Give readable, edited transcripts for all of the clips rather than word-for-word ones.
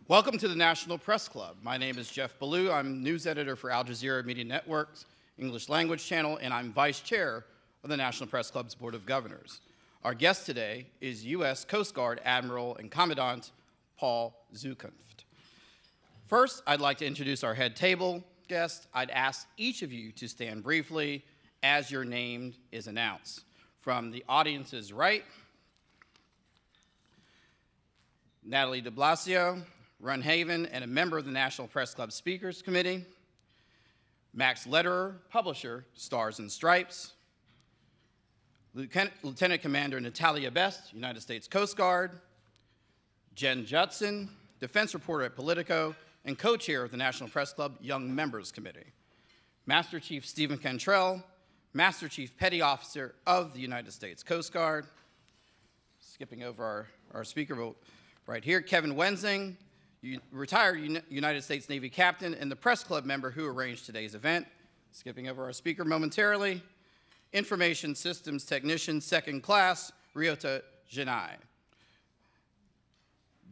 Welcome to the National Press Club. My name is Jeff Ballou. I'm news editor for Al Jazeera Media Network's English language channel, and I'm vice chair of the National Press Club's Board of Governors. Our guest today is U.S. Coast Guard Admiral and Commandant Paul Zukunft. First, I'd like to introduce our head table guest. I'd ask each of you to stand briefly as your name is announced. From the audience's right, Natalie de Blasio, Run Haven, and a member of the National Press Club Speakers Committee. Max Lederer, publisher, Stars and Stripes. Lieutenant Commander Natalia Best, United States Coast Guard. Jen Judson, defense reporter at Politico, and co-chair of the National Press Club Young Members Committee. Master Chief Stephen Cantrell, Master Chief Petty Officer of the United States Coast Guard. Skipping over our speaker vote right here, Kevin Wensing, retired United States Navy captain and the press club member who arranged today's event. Skipping over our speaker momentarily, Information Systems Technician, Second Class, Ryota Janai.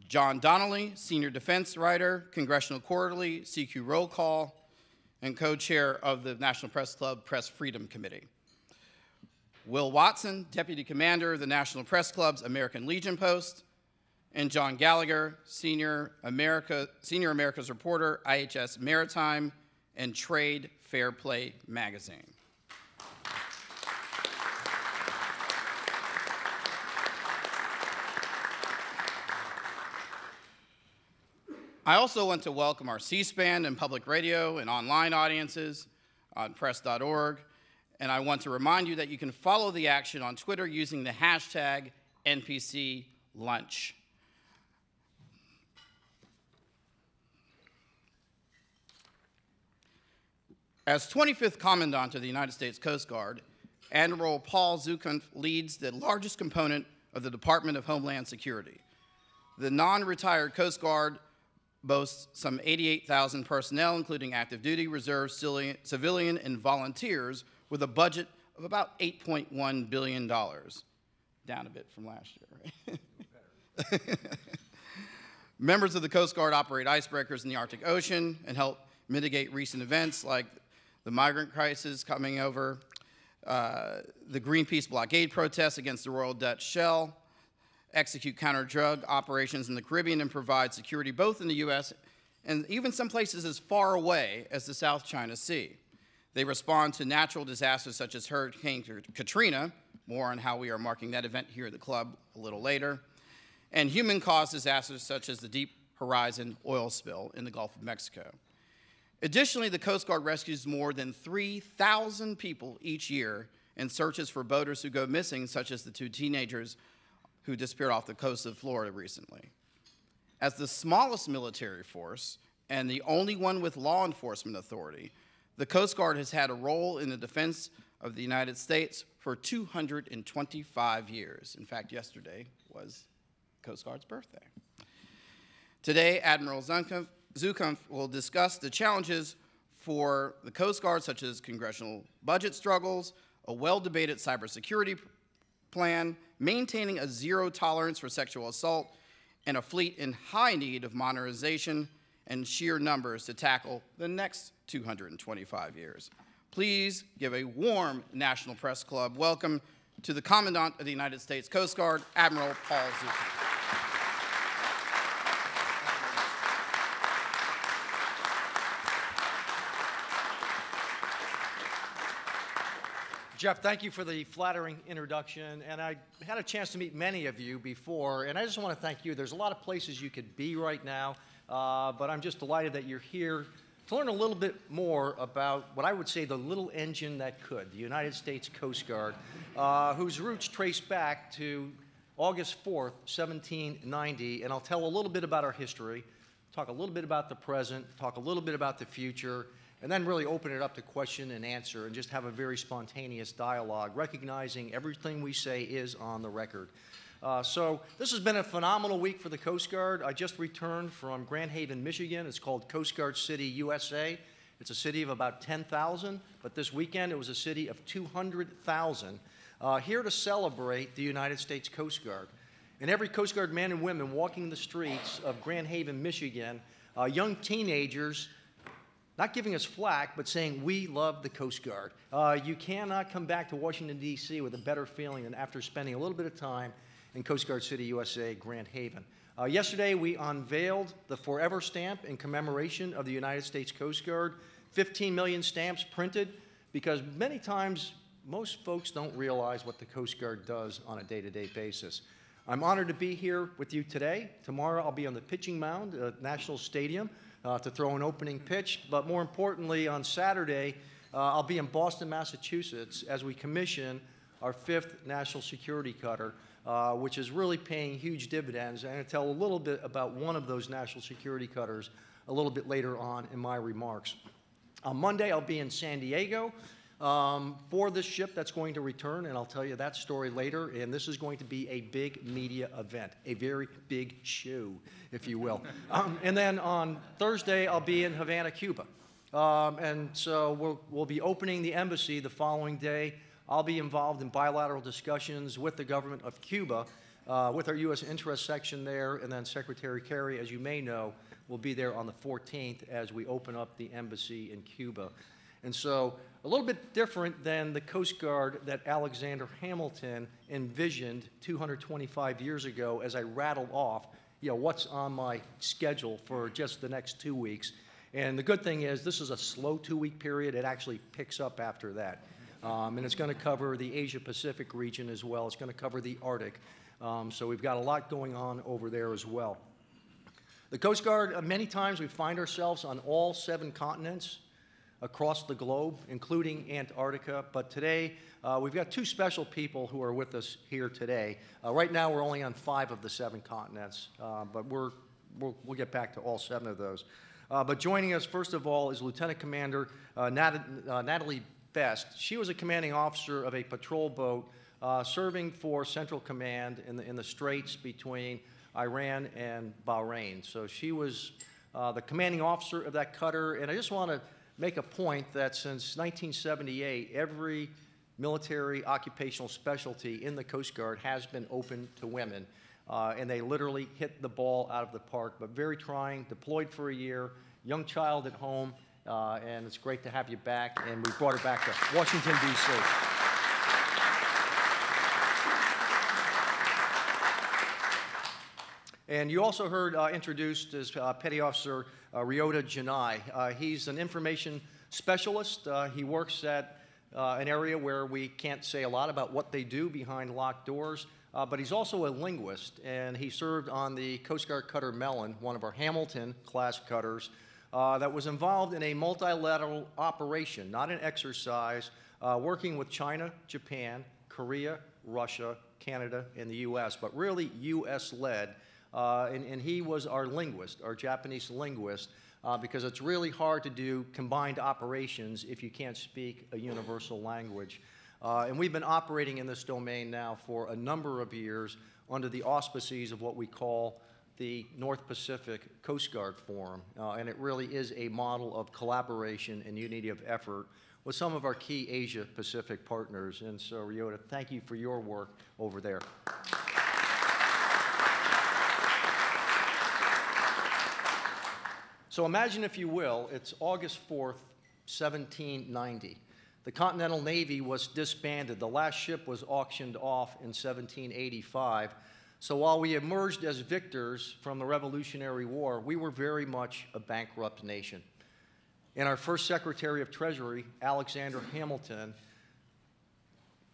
John Donnelly, Senior Defense Writer, Congressional Quarterly, CQ Roll Call, and co-chair of the National Press Club Press Freedom Committee. Will Watson, Deputy Commander of the National Press Club's American Legion Post, and John Gallagher, Senior Americas Reporter, IHS Maritime and Trade Fair Play Magazine. I also want to welcome our C-SPAN and public radio and online audiences on press.org, and I want to remind you that you can follow the action on Twitter using the hashtag NPCLunch. As 25th Commandant of the United States Coast Guard, Admiral Paul Zukunft leads the largest component of the Department of Homeland Security. The non-retired Coast Guard boasts some 88,000 personnel, including active duty, reserve, civilian, and volunteers, with a budget of about $8.1 billion. Down a bit from last year, right? Members of the Coast Guard operate icebreakers in the Arctic Ocean and help mitigate recent events like the migrant crisis coming over, the Greenpeace blockade protests against the Royal Dutch Shell, execute counter-drug operations in the Caribbean, and provide security both in the U.S. and even some places as far away as the South China Sea. They respond to natural disasters such as Hurricane Katrina, more on how we are marking that event here at the club a little later, and human-caused disasters such as the Deep Horizon oil spill in the Gulf of Mexico. Additionally, the Coast Guard rescues more than 3,000 people each year and searches for boaters who go missing, such as the two teenagers who disappeared off the coast of Florida recently. As the smallest military force and the only one with law enforcement authority, the Coast Guard has had a role in the defense of the United States for 225 years. In fact, yesterday was Coast Guard's birthday. Today, Admiral Zukunft will discuss the challenges for the Coast Guard, such as congressional budget struggles, a well-debated cybersecurity plan, maintaining a zero tolerance for sexual assault, and a fleet in high need of modernization and sheer numbers to tackle the next 225 years. Please give a warm National Press Club welcome to the Commandant of the United States Coast Guard, Admiral Paul Zukunft. Jeff, thank you for the flattering introduction, and I had a chance to meet many of you before, and I just want to thank you. There's a lot of places you could be right now, but I'm just delighted that you're here to learn a little bit more about what I would say the little engine that could, the United States Coast Guard, whose roots trace back to August 4th, 1790, and I'll tell a little bit about our history, talk a little bit about the present, talk a little bit about the future, and then really open it up to question and answer and just have a very spontaneous dialogue, recognizing everything we say is on the record. So this has been a phenomenal week for the Coast Guard. I just returned from Grand Haven, Michigan. It's called Coast Guard City, USA. It's a city of about 10,000, but this weekend it was a city of 200,000. here to celebrate the United States Coast Guard. And every Coast Guard men and women walking the streets of Grand Haven, Michigan, young teenagers, not giving us flack, but saying, we love the Coast Guard. You cannot come back to Washington, D.C. with a better feeling than after spending a little bit of time in Coast Guard City, USA, Grand Haven. Yesterday, we unveiled the Forever Stamp in commemoration of the United States Coast Guard. 15 million stamps printed, because many times, most folks don't realize what the Coast Guard does on a day-to-day basis. I'm honored to be here with you today. Tomorrow, I'll be on the pitching mound at National Stadium to throw an opening pitch, but more importantly, on Saturday, I'll be in Boston, Massachusetts, as we commission our 5th national security cutter, which is really paying huge dividends. I'm going to tell a little bit about one of those national security cutters a little bit later on in my remarks. On Monday, I'll be in San Diego for this ship that's going to return, and I'll tell you that story later. And this is going to be a big media event, a very big show, if you will. And then on Thursday, I'll be in Havana, Cuba. And so we'll be opening the embassy the following day. I'll be involved in bilateral discussions with the government of Cuba, with our U.S. interest section there, and then Secretary Kerry, as you may know, will be there on the 14th as we open up the embassy in Cuba. And so a little bit different than the Coast Guard that Alexander Hamilton envisioned 225 years ago as I rattled off, what's on my schedule for just the next 2 weeks. And the good thing is this is a slow 2-week period. It actually picks up after that. And it's going to cover the Asia-Pacific region as well. It's going to cover the Arctic. So we've got a lot going on over there as well. The Coast Guard, many times we find ourselves on all 7 continents across the globe, including Antarctica. But today, we've got 2 special people who are with us here today. Right now, we're only on 5 of the 7 continents, but we'll get back to all 7 of those. But joining us, first of all, is Lieutenant Commander Natalie Best. She was a commanding officer of a patrol boat serving for Central Command in the straits between Iran and Bahrain. So she was the commanding officer of that cutter. And I just want to make a point that since 1978, every military occupational specialty in the Coast Guard has been open to women. And they literally hit the ball out of the park, but very trying, deployed for a year, young child at home, and it's great to have you back, and we brought her back to Washington, D.C. And you also heard introduced as Petty Officer Ryota Janai. He's an information specialist. He works at an area where we can't say a lot about what they do behind locked doors, but he's also a linguist, and he served on the Coast Guard cutter Mellon, one of our Hamilton-class cutters, that was involved in a multilateral operation, not an exercise, working with China, Japan, Korea, Russia, Canada, and the U.S., but really U.S.-led. And he was our linguist, our Japanese linguist, because it's really hard to do combined operations if you can't speak a universal language. And we've been operating in this domain now for a number of years under the auspices of what we call the North Pacific Coast Guard Forum. And it really is a model of collaboration and unity of effort with some of our key Asia-Pacific partners. And so, Ryota, thank you for your work over there. So imagine, if you will, it's August 4th, 1790. The Continental Navy was disbanded. The last ship was auctioned off in 1785. So while we emerged as victors from the Revolutionary War, we were very much a bankrupt nation. And our first Secretary of Treasury, Alexander Hamilton,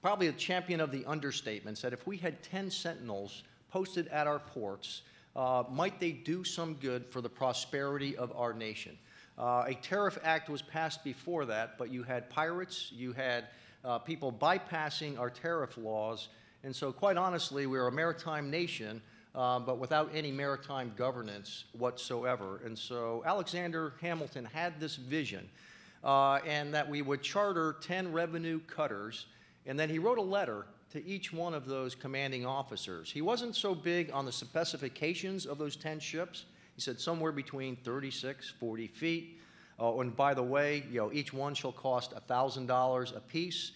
probably a champion of the understatement, said if we had 10 sentinels posted at our ports, might they do some good for the prosperity of our nation? A tariff act was passed before that, but you had pirates, you had people bypassing our tariff laws, and so quite honestly, we're a maritime nation, but without any maritime governance whatsoever. And so Alexander Hamilton had this vision, and that we would charter 10 revenue cutters, and then he wrote a letter to each one of those commanding officers. He wasn't so big on the specifications of those 10 ships. He said somewhere between 36, 40 feet. And by the way, each one shall cost $1,000 apiece.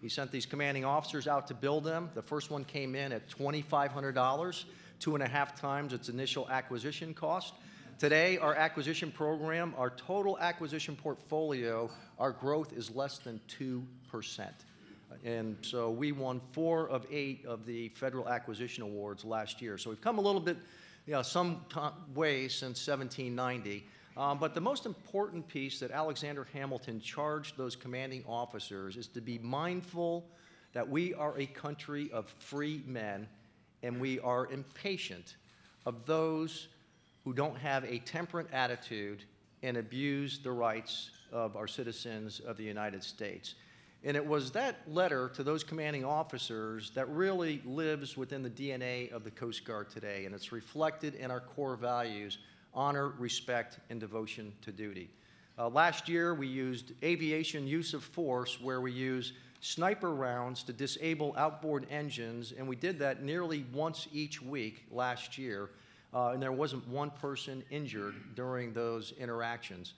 He sent these commanding officers out to build them. The first one came in at $2,500, 2.5 times its initial acquisition cost. Today, our acquisition program, our total acquisition portfolio, our growth is less than 2%. And so we won 4 of 8 of the federal acquisition awards last year. So we've come a little bit, some way since 1790. But the most important piece that Alexander Hamilton charged those commanding officers is to be mindful that we are a country of free men, and we are impatient of those who don't have a temperate attitude and abuse the rights of our citizens of the United States. And it was that letter to those commanding officers that really lives within the DNA of the Coast Guard today, and it's reflected in our core values: honor, respect, and devotion to duty. Last year, we used aviation use of force, where we use sniper rounds to disable outboard engines, and we did that nearly once each week last year, and there wasn't one person injured during those interactions.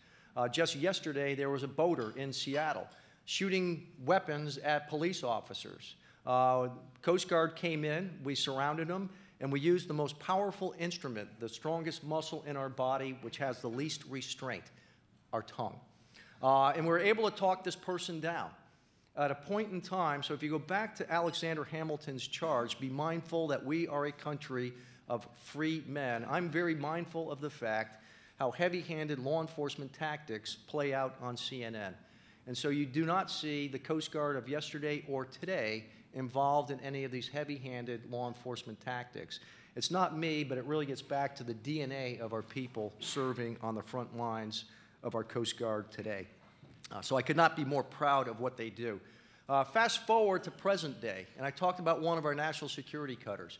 Just yesterday, there was a boater in Seattle shooting weapons at police officers. Coast Guard came in, we surrounded them, and we used the most powerful instrument, the strongest muscle in our body, which has the least restraint, our tongue. And we were able to talk this person down. At a point in time, so if you go back to Alexander Hamilton's charge, be mindful that we are a country of free men. I'm very mindful of the fact how heavy-handed law enforcement tactics play out on CNN. And so you do not see the Coast Guard of yesterday or today involved in any of these heavy-handed law enforcement tactics. It's not me, but it really gets back to the DNA of our people serving on the front lines of our Coast Guard today. So I could not be more proud of what they do. Fast forward to present day, and I talked about one of our national security cutters.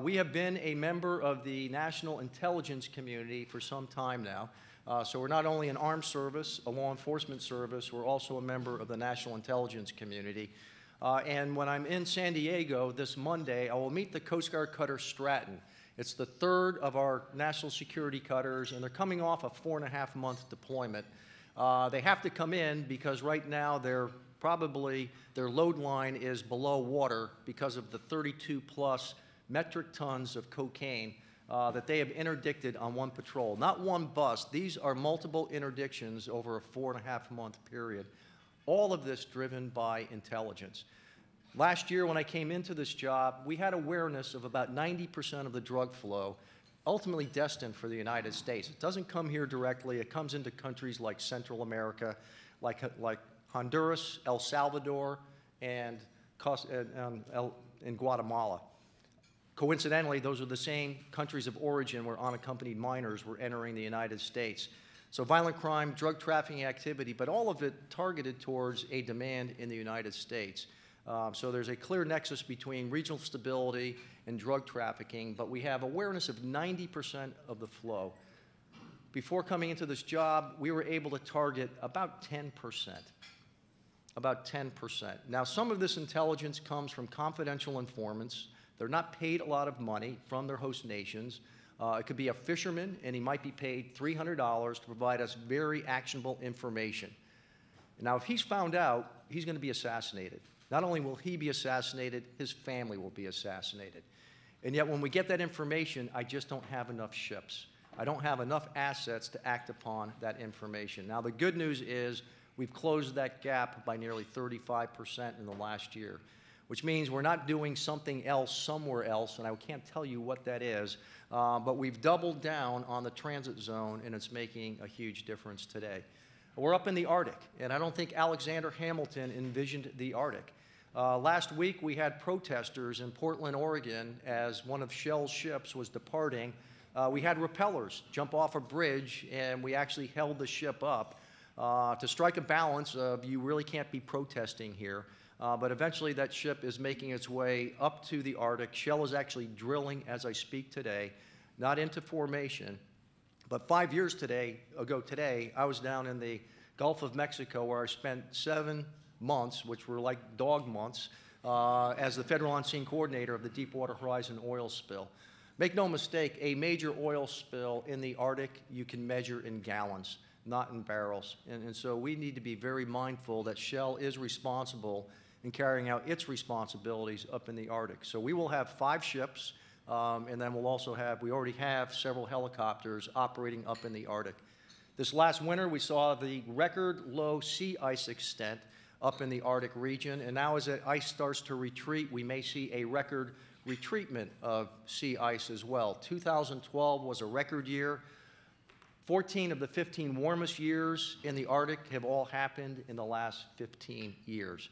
We have been a member of the national intelligence community for some time now. So we're not only an armed service, a law enforcement service, we're also a member of the national intelligence community. And when I'm in San Diego this Monday, I will meet the Coast Guard cutter Stratton. It's the 3rd of our national security cutters, and they're coming off a 4.5-month deployment. They have to come in because right now their load line is below water because of the 32+ metric tons of cocaine that they have interdicted on one patrol. Not one bust. These are multiple interdictions over a 4.5-month period. All of this driven by intelligence. Last year when I came into this job, we had awareness of about 90% of the drug flow ultimately destined for the United States. It doesn't come here directly. It comes into countries like Central America, like Honduras, El Salvador, and Guatemala. Coincidentally, those are the same countries of origin where unaccompanied minors were entering the United States. So violent crime, drug trafficking activity, but all of it targeted towards a demand in the United States. So there's a clear nexus between regional stability and drug trafficking, but we have awareness of 90% of the flow. Before coming into this job, we were able to target about 10%. About 10%. Now, some of this intelligence comes from confidential informants. They're not paid a lot of money from their host nations. It could be a fisherman, and he might be paid $300 to provide us very actionable information. Now, if he's found out, he's going to be assassinated. Not only will he be assassinated, his family will be assassinated. And yet, when we get that information, I just don't have enough ships. I don't have enough assets to act upon that information. Now, the good news is we've closed that gap by nearly 35% in the last year, which means we're not doing something else somewhere else, and I can't tell you what that is, but we've doubled down on the transit zone, and it's making a huge difference today. We're up in the Arctic, and I don't think Alexander Hamilton envisioned the Arctic. Last week, we had protesters in Portland, Oregon, as one of Shell's ships was departing. We had rappellers jump off a bridge, and we actually held the ship up to strike a balance of you really can't be protesting here. But eventually, that ship is making its way up to the Arctic. Shell is actually drilling as I speak today, not into formation. But 5 years ago today, I was down in the Gulf of Mexico where I spent 7 months, which were like dog months, as the Federal On-Scene Coordinator of the Deepwater Horizon oil spill. Make no mistake, a major oil spill in the Arctic you can measure in gallons, not in barrels. And so we need to be very mindful that Shell is responsible in carrying out its responsibilities up in the Arctic. So we will have 5 ships, and then we'll also have, we already have several helicopters operating up in the Arctic. This last winter, we saw the record low sea ice extent up in the Arctic region, and now as that ice starts to retreat, we may see a record retreatment of sea ice as well. 2012 was a record year. 14 of the 15 warmest years in the Arctic have all happened in the last 15 years.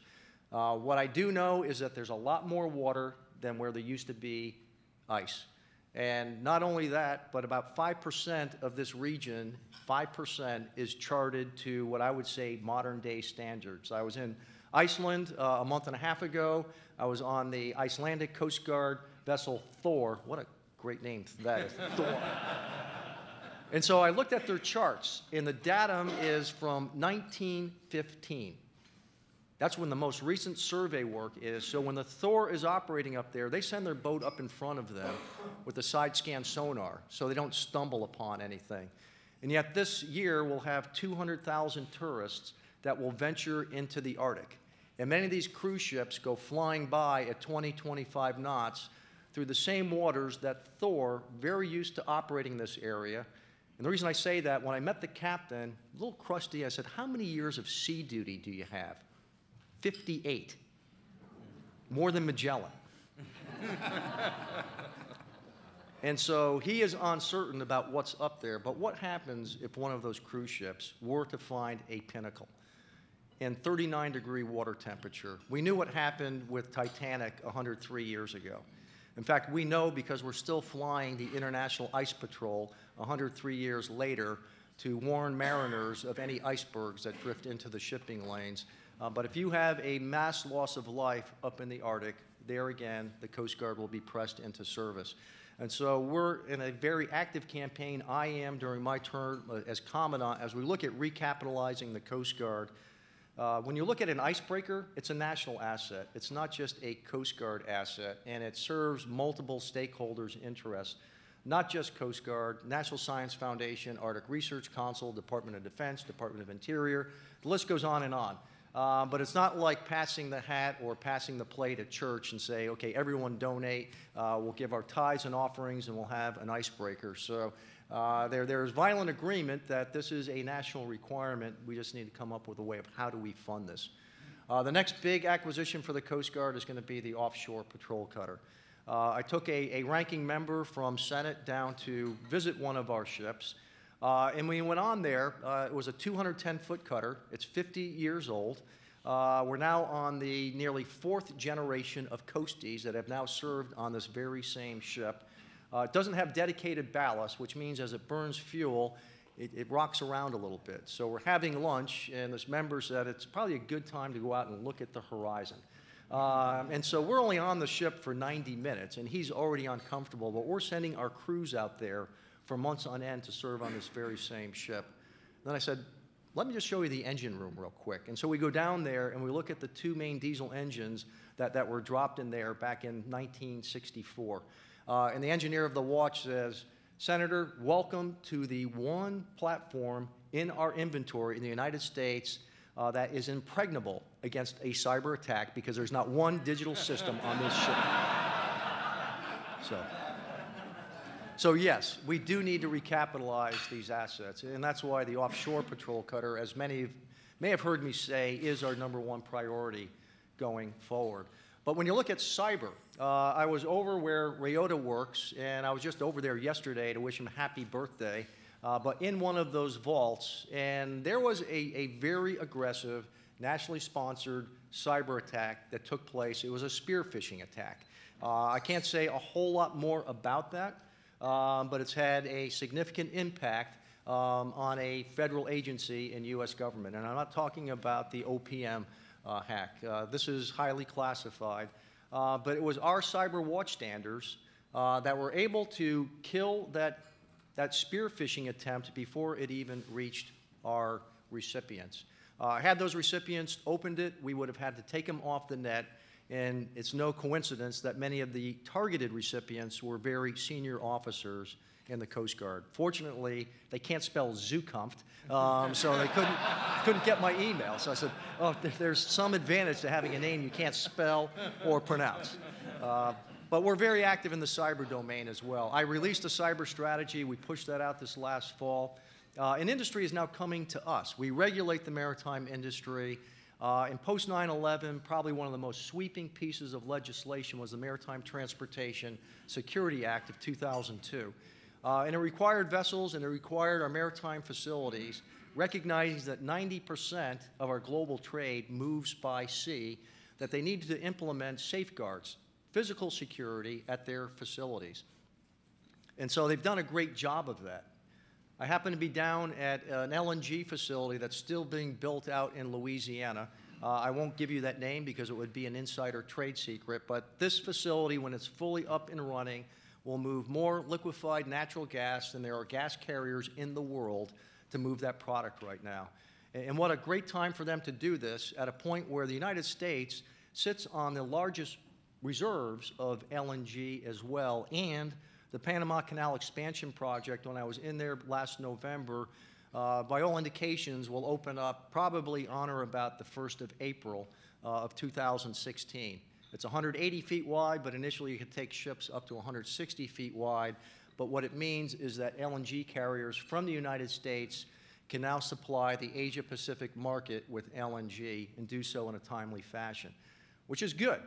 What I do know is that there's a lot more water than where there used to be ice. And not only that, but about 5% of this region, 5% is charted to what I would say modern day standards. I was in Iceland a month and a half ago. I was on the Icelandic Coast Guard vessel Thor. What a great name that is, Thor. And so I looked at their charts, and the datum is from 1915. That's when the most recent survey work is. So when the Thor is operating up there, they send their boat up in front of them with the side scan sonar so they don't stumble upon anything. And yet this year we'll have 200,000 tourists that will venture into the Arctic. And many of these cruise ships go flying by at 20, 25 knots through the same waters that Thor, very used to operating this area. And the reason I say that, when I met the captain, a little crusty, I said, "How many years of sea duty do you have?" 58. More than Magellan. And so he is uncertain about what's up there. But what happens if one of those cruise ships were to find a pinnacle in 39-degree water temperature? We knew what happened with Titanic 103 years ago. In fact, we know because we're still flying the International Ice Patrol 103 years later to warn mariners of any icebergs that drift into the shipping lanes. But if you have a mass loss of life up in the Arctic, there again, the Coast Guard will be pressed into service. And so we're in a very active campaign. I am, during my term as Commandant, as we look at recapitalizing the Coast Guard. When you look at an icebreaker, it's a national asset. It's not just a Coast Guard asset, and it serves multiple stakeholders' interests, not just Coast Guard, National Science Foundation, Arctic Research Council, Department of Defense, Department of Interior. The list goes on and on. But it's not like passing the hat or passing the plate at church and say, okay, everyone donate, we'll give our tithes and offerings, and we'll have an icebreaker. So there's violent agreement that this is a national requirement. We just need to come up with a way of how do we fund this. The next big acquisition for the Coast Guard is going to be the offshore patrol cutter. I took a ranking member from Senate down to visit one of our ships. And we went on there. It was a 210-foot cutter. It's 50 years old. We're now on the nearly 4th generation of coasties that have now served on this very same ship. It doesn't have dedicated ballast, which means as it burns fuel, it rocks around a little bit. So we're having lunch, and this member said it's probably a good time to go out and look at the horizon. And so we're only on the ship for 90 minutes, and he's already uncomfortable, but we're sending our crews out there for months on end to serve on this very same ship. Then I said, let me just show you the engine room real quick. And so we go down there and we look at the 2 main diesel engines that were dropped in there back in 1964. And the engineer of the watch says, "Senator, welcome to the one platform in our inventory in the United States that is impregnable against a cyber attack because there's not one digital system on this ship." So yes, we do need to recapitalize these assets, and that's why the offshore patrol cutter, as many may have heard me say, is our #1 priority going forward. But when you look at cyber, I was over where Ryota works, and I was just over there yesterday to wish him happy birthday, but in one of those vaults, and there was a very aggressive, nationally sponsored cyber attack that took place. It was a spear phishing attack. I can't say a whole lot more about that. But it's had a significant impact on a federal agency in U.S. government. And I'm not talking about the OPM hack. This is highly classified. But it was our cyber watchstanders that were able to kill that spear phishing attempt before it even reached our recipients. Had those recipients opened it, we would have had to take them off the net. And it's no coincidence that many of the targeted recipients were very senior officers in the Coast Guard. Fortunately, they can't spell Zukunft, so they couldn't get my email. So I said, oh, there's some advantage to having a name you can't spell or pronounce. But we're very active in the cyber domain as well. I released a cyber strategy. We pushed that out this last fall. And industry is now coming to us. We regulate the maritime industry. In post 9/11, probably one of the most sweeping pieces of legislation was the Maritime Transportation Security Act of 2002. And it required vessels and it required our maritime facilities, recognizing that 90% of our global trade moves by sea, that they needed to implement safeguards, physical security at their facilities. And so they've done a great job of that. I happen to be down at an LNG facility that's still being built out in Louisiana. I won't give you that name because it would be an insider trade secret, but this facility, when it's fully up and running, will move more liquefied natural gas than there are gas carriers in the world to move that product right now. And what a great time for them to do this at a point where the United States sits on the largest reserves of LNG as well, and the Panama Canal expansion project, when I was in there last November, by all indications will open up probably on or about the 1st of April of 2016. It's 180 feet wide, but initially you could take ships up to 160 feet wide. But what it means is that LNG carriers from the United States can now supply the Asia-Pacific market with LNG and do so in a timely fashion, which is good.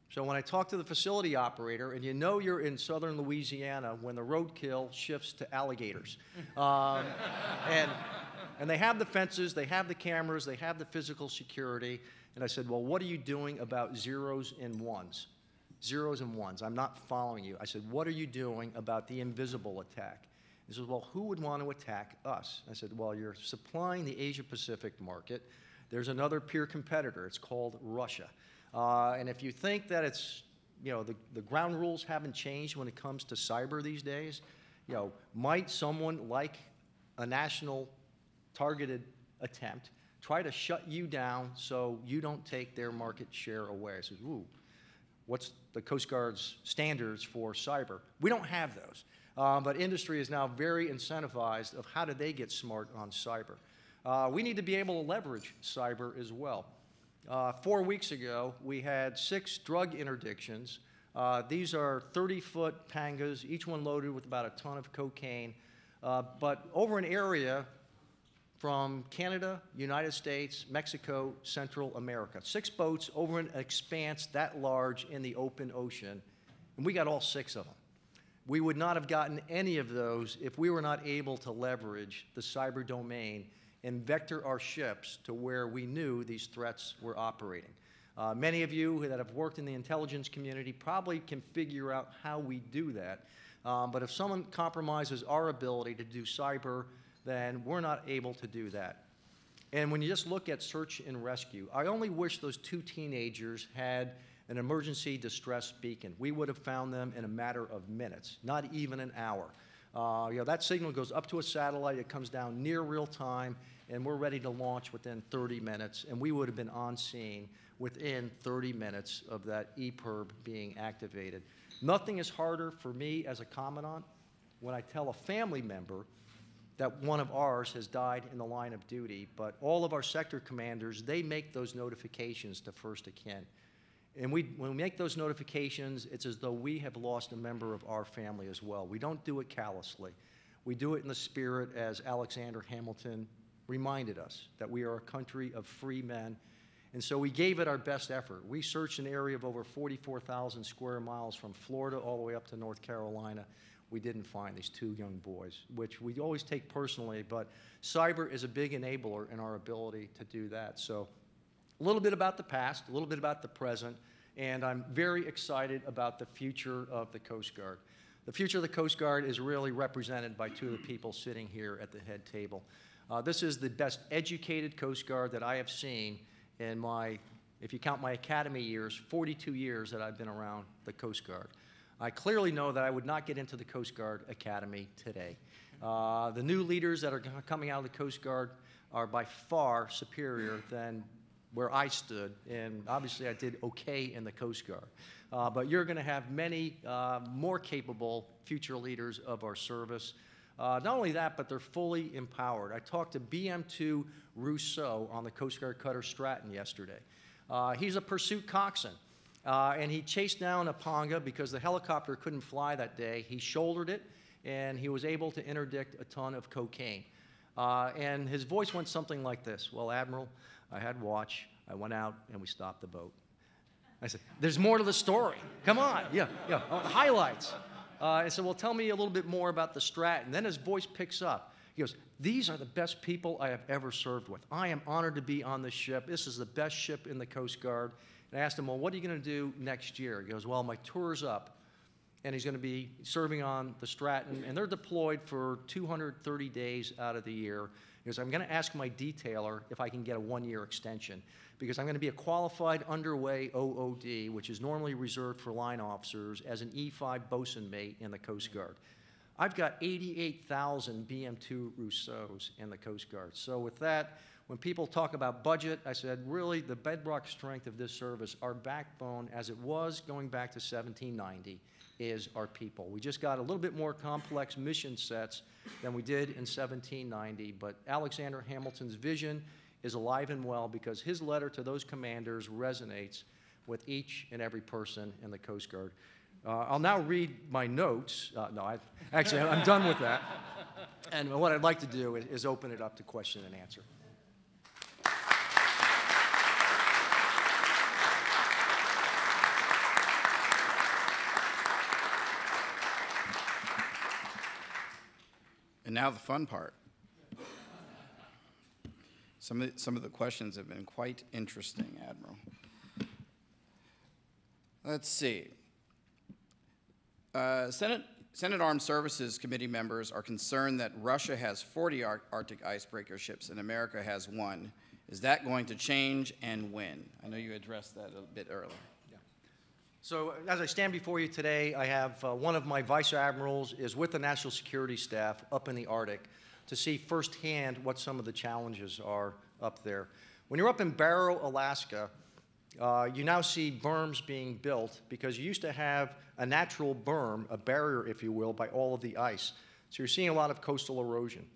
So when I talk to the facility operator, and you know you're in southern Louisiana when the roadkill shifts to alligators. And they have the fences, they have the cameras, they have the physical security. And I said, well, what are you doing about zeros and ones? Zeros and ones. I'm not following you. I said, what are you doing about the invisible attack? He says, well, who would want to attack us? I said, well, you're supplying the Asia-Pacific market. There's another peer competitor. It's called Russia. And if you think that it's, you know, the ground rules haven't changed when it comes to cyber these days, you know, might someone like a national targeted attempt try to shut you down so you don't take their market share away? I said, ooh, what's the Coast Guard's standards for cyber? We don't have those. But industry is now very incentivized of how do they get smart on cyber. We need to be able to leverage cyber as well. 4 weeks ago, we had 6 drug interdictions. These are 30-foot pangas, each one loaded with about a ton of cocaine, but over an area from Canada, United States, Mexico, Central America. 6 boats over an expanse that large in the open ocean, and we got all 6 of them. We would not have gotten any of those if we were not able to leverage the cyber domain and vector our ships to where we knew these threats were operating. Many of you that have worked in the intelligence community probably can figure out how we do that. But if someone compromises our ability to do cyber, then we're not able to do that. And when you just look at search and rescue, I only wish those 2 teenagers had an emergency distress beacon. We would have found them in a matter of minutes, not even an hour. You know, that signal goes up to a satellite, it comes down near real time, and we're ready to launch within 30 minutes, and we would have been on scene within 30 minutes of that EPIRB being activated. Nothing is harder for me as a commandant when I tell a family member that one of ours has died in the line of duty, but all of our sector commanders, they make those notifications to first of kin. And when we make those notifications, it's as though we have lost a member of our family as well. We don't do it callously. We do it in the spirit, as Alexander Hamilton reminded us, that we are a country of free men. And so we gave it our best effort. We searched an area of over 44,000 square miles from Florida all the way up to North Carolina. We didn't find these 2 young boys, which we always take personally, but cyber is a big enabler in our ability to do that. So a little bit about the past, a little bit about the present, and I'm very excited about the future of the Coast Guard. The future of the Coast Guard is really represented by 2 of the people sitting here at the head table. This is the best educated Coast Guard that I have seen in my, if you count my academy years, 42 years that I've been around the Coast Guard. I clearly know that I would not get into the Coast Guard Academy today. The new leaders that are coming out of the Coast Guard are by far superior than where I stood, and obviously I did okay in the Coast Guard. But you're going to have many more capable future leaders of our service. Not only that, but they're fully empowered. I talked to BM2 Rousseau on the Coast Guard cutter Stratton yesterday. He's a pursuit coxswain, and he chased down a Ponga because the helicopter couldn't fly that day. He shouldered it, and he was able to interdict a ton of cocaine. And his voice went something like this: "Well, Admiral, I had watch. I went out, and we stopped the boat." I said, "There's more to the story. Come on, highlights." I said, "Well, tell me a little bit more about the Stratton." Then his voice picks up. He goes, "These are the best people I have ever served with. I am honored to be on this ship. This is the best ship in the Coast Guard." And I asked him, "Well, what are you going to do next year?" He goes, "Well, my tour's up, and he's going to be serving on the Stratton, and they're deployed for 230 days out of the year." He goes, "I'm going to ask my detailer if I can get a one-year extension, because I'm going to be a qualified underway OOD, which is normally reserved for line officers, as an E5 bosun mate in the Coast Guard. I've got 88,000 BM2 Rousseaus in the Coast Guard." So with that, when people talk about budget, I said, really, the bedrock strength of this service, our backbone, as it was going back to 1790, is our people. We just got a little bit more complex mission sets than we did in 1790, but Alexander Hamilton's vision is alive and well because his letter to those commanders resonates with each and every person in the Coast Guard. I'll now read my notes. Actually, I'm done with that. And what I'd like to do is open it up to question and answer. And now the fun part. Some of the questions have been quite interesting, Admiral. Let's see. Senate Armed Services Committee members are concerned that Russia has 40 Arctic icebreaker ships and America has one. Is that going to change, and when? I know you addressed that a bit earlier. Yeah. So as I stand before you today, I have one of my vice admirals is with the national security staff up in the Arctic to see firsthand what some of the challenges are up there. When you're up in Barrow, Alaska, you now see berms being built because you used to have a natural berm, a barrier, if you will, by all of the ice. So you're seeing a lot of coastal erosion.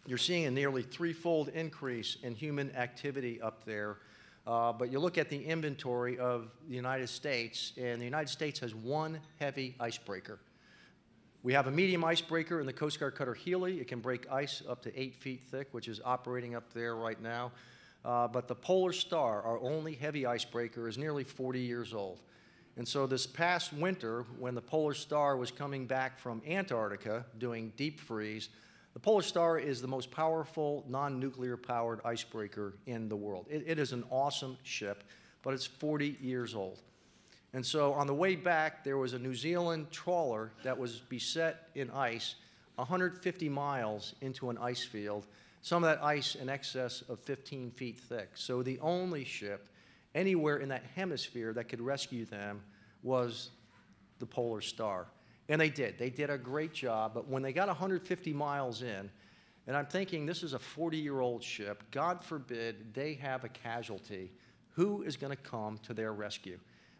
You're seeing a nearly threefold increase in human activity up there. But you look at the inventory of the United States, and the United States has one heavy icebreaker. We have a medium icebreaker in the Coast Guard cutter Healy. It can break ice up to 8 feet thick, which is operating up there right now. But the Polar Star, our only heavy icebreaker, is nearly 40 years old. And so this past winter, when the Polar Star was coming back from Antarctica doing deep freeze, the Polar Star is the most powerful non-nuclear powered icebreaker in the world. It is an awesome ship, but it's 40 years old. And so on the way back, there was a New Zealand trawler that was beset in ice 150 miles into an ice field, some of that ice in excess of 15 feet thick. So the only ship anywhere in that hemisphere that could rescue them was the Polar Star. And they did. They did a great job. But when they got 150 miles in, and I'm thinking this is a 40-year-old ship, God forbid they have a casualty, who is going to come to their rescue?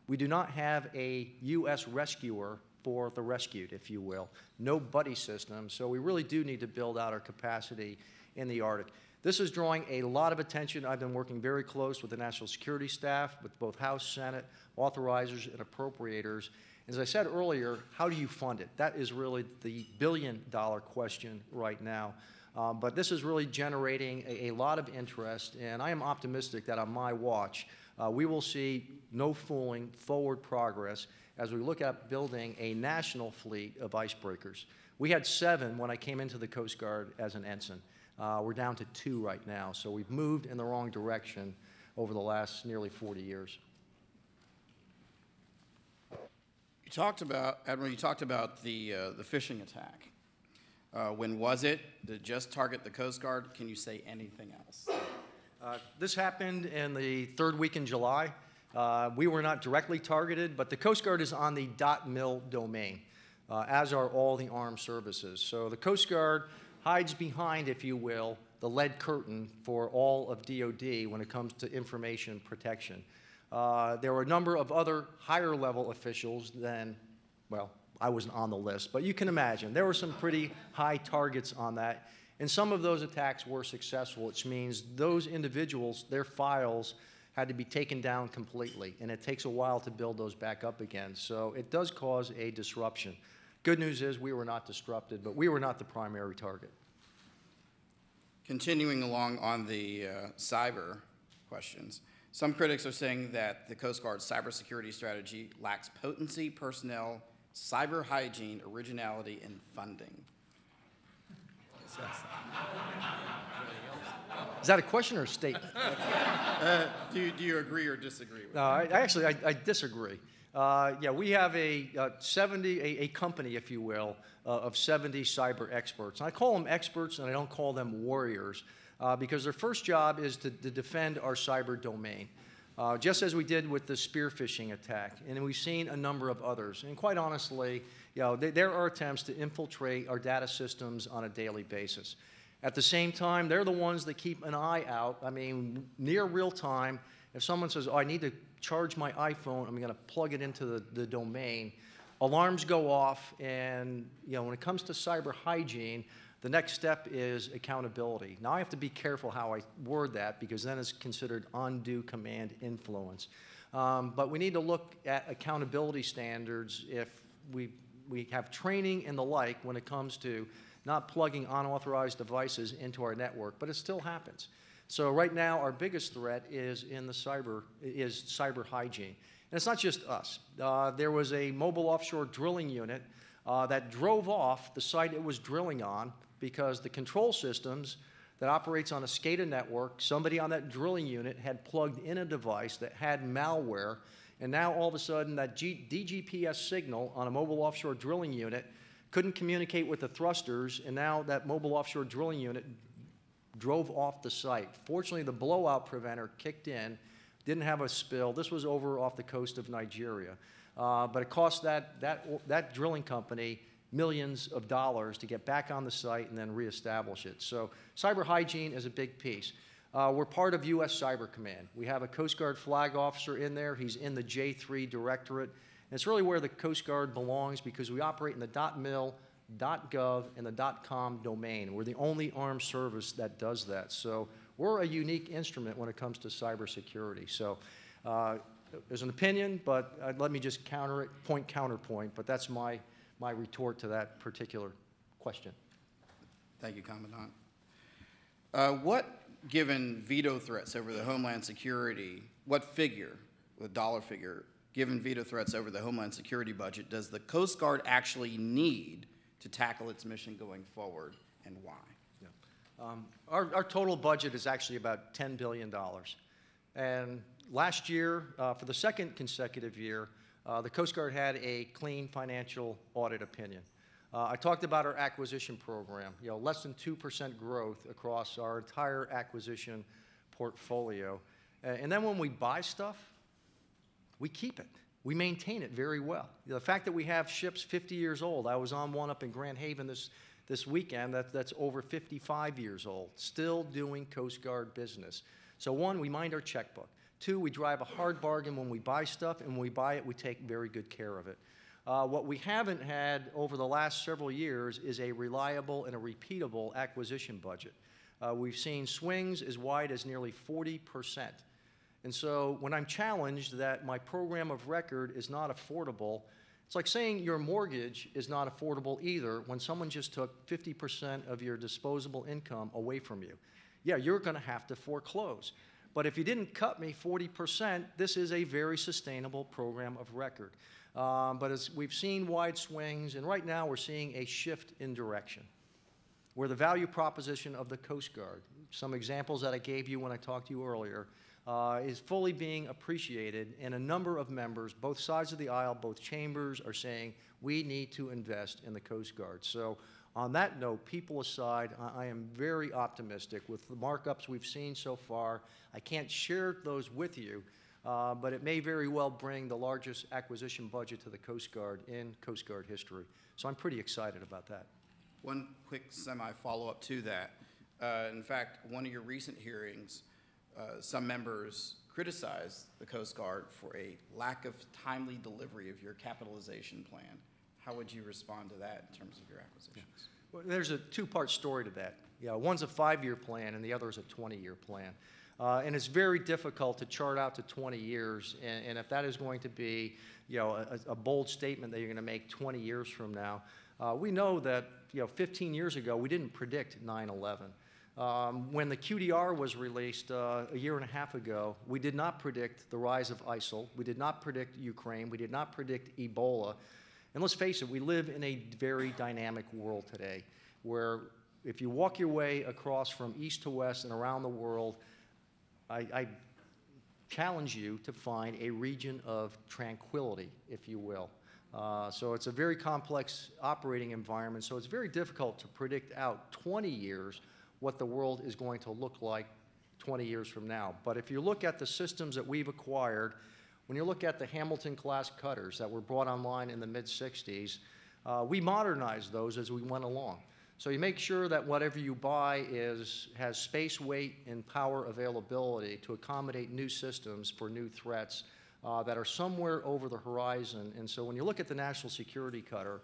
We do not have a U.S. rescuer for the rescued, if you will. No buddy system. So we really do need to build out our capacity in the Arctic. This is drawing a lot of attention. I've been working very close with the national security staff, with both House, Senate, authorizers, and appropriators. As I said earlier, how do you fund it? That is really the billion-dollar question right now. But this is really generating a lot of interest, and I am optimistic that on my watch, we will see no fooling forward progress as we look at building a national fleet of icebreakers. We had 7 when I came into the Coast Guard as an ensign. We're down to 2 right now, so we've moved in the wrong direction over the last nearly 40 years. You talked about, Admiral, the fishing attack. When was it? Did it just target the Coast Guard? Can you say anything else? This happened in the 3rd week in July. We were not directly targeted, but the Coast Guard is on the .mil domain, as are all the armed services. So the Coast Guard hides behind, if you will, lead curtain for all of DoD when it comes to information protection. There were a number of other higher level officials than, well, I wasn't on the list, but you can imagine there were some pretty high targets on that. And some of those attacks were successful, which means those individuals, their files had to be taken down completely, and it takes a while to build those back up again. So it does cause a disruption. Good news is we were not disrupted, but we were not the primary target. Continuing along on the cyber questions, some critics are saying that the Coast Guard's cybersecurity strategy lacks potency, personnel, cyber hygiene, originality, and funding. Is that a question or a statement? Do you agree or disagree with that? I disagree. Yeah, we have a company, if you will, of 70 cyber experts. And I call them experts, and I don't call them warriors, because their first job is to defend our cyber domain, just as we did with the spearphishing attack. And we've seen a number of others. And quite honestly, there are attempts to infiltrate our data systems on a daily basis. At the same time, they're the ones that keep an eye out. I mean, near real time, if someone says, oh, I need to charge my iPhone, I'm going to plug it into the domain, alarms go off, and when it comes to cyber hygiene, the next step is accountability. Now, I have to be careful how I word that, because then it's considered undue command influence. But we need to look at accountability standards if we have training and the like when it comes to not plugging unauthorized devices into our network, but it still happens. So right now, our biggest threat is cyber hygiene. And it's not just us. There was a mobile offshore drilling unit that drove off the site it was drilling on because the control systems that operates on a SCADA network, somebody on that drilling unit had plugged in a device that had malware, and now all of a sudden that DGPS signal on a mobile offshore drilling unit couldn't communicate with the thrusters, and now that mobile offshore drilling unit drove off the site. Fortunately, the blowout preventer kicked in, didn't have a spill. This was over off the coast of Nigeria. But it cost that drilling company millions of dollars to get back on the site and then reestablish it. So cyber hygiene is a big piece. We're part of U.S. Cyber Command. We have a Coast Guard flag officer in there. He's in the J3 Directorate. And it's really where the Coast Guard belongs because we operate in the .mil, .gov, and the .com domain. We're the only armed service that does that. So we're a unique instrument when it comes to cybersecurity. So there's an opinion, but let me just counter it, counterpoint, but that's my retort to that particular question. Thank you, Commandant. Given veto threats over the Homeland Security, what figure, the dollar figure, given veto threats over the Homeland Security budget, does the Coast Guard actually need to tackle its mission going forward, and why? Yeah. Our total budget is actually about $10 billion. And last year, for the second consecutive year, the Coast Guard had a clean financial audit opinion. I talked about our acquisition program, less than 2% growth across our entire acquisition portfolio. And then when we buy stuff, we keep it. We maintain it very well. The fact that we have ships 50 years old, I was on one up in Grand Haven this weekend that's over 55 years old, still doing Coast Guard business. So one, we mind our checkbook. Two, we drive a hard bargain when we buy stuff, and when we buy it, we take very good care of it. What we haven't had over the last several years is a reliable and a repeatable acquisition budget. We've seen swings as wide as nearly 40%. And so when I'm challenged that my program of record is not affordable, it's like saying your mortgage is not affordable either when someone just took 50% of your disposable income away from you. Yeah, you're going to have to foreclose. But if you didn't cut me 40%, this is a very sustainable program of record. But as we've seen wide swings, and right now we're seeing a shift in direction where the value proposition of the Coast Guard, some examples that I gave you when I talked to you earlier, is fully being appreciated, and a number of members, both sides of the aisle, both chambers, are saying we need to invest in the Coast Guard. So on that note, people aside, I am very optimistic with the markups we've seen so far. I can't share those with you, but it may very well bring the largest acquisition budget to the Coast Guard in Coast Guard history. So I'm pretty excited about that. One quick semi-follow-up to that. In fact, one of your recent hearings, some members criticized the Coast Guard for a lack of timely delivery of your capitalization plan. How would you respond to that in terms of your acquisitions? Well, there's a two-part story to that. Yeah, one's a 5-year plan and the other is a 20-year plan. And it's very difficult to chart out to 20 years. And if that is going to be, a bold statement that you're going to make 20 years from now, we know that, 15 years ago, we didn't predict 9/11. When the QDR was released a year and a half ago, we did not predict the rise of ISIL. We did not predict Ukraine. We did not predict Ebola. And let's face it, we live in a very dynamic world today where if you walk your way across from east to west and around the world, I challenge you to find a region of tranquility, if you will. So it's a very complex operating environment, so it's very difficult to predict out 20 years what the world is going to look like 20 years from now. But if you look at the systems that we've acquired, when you look at the Hamilton-class cutters that were brought online in the mid-'60s, we modernized those as we went along. So you make sure that whatever you buy has space, weight, and power availability to accommodate new systems for new threats that are somewhere over the horizon. And so when you look at the National Security Cutter,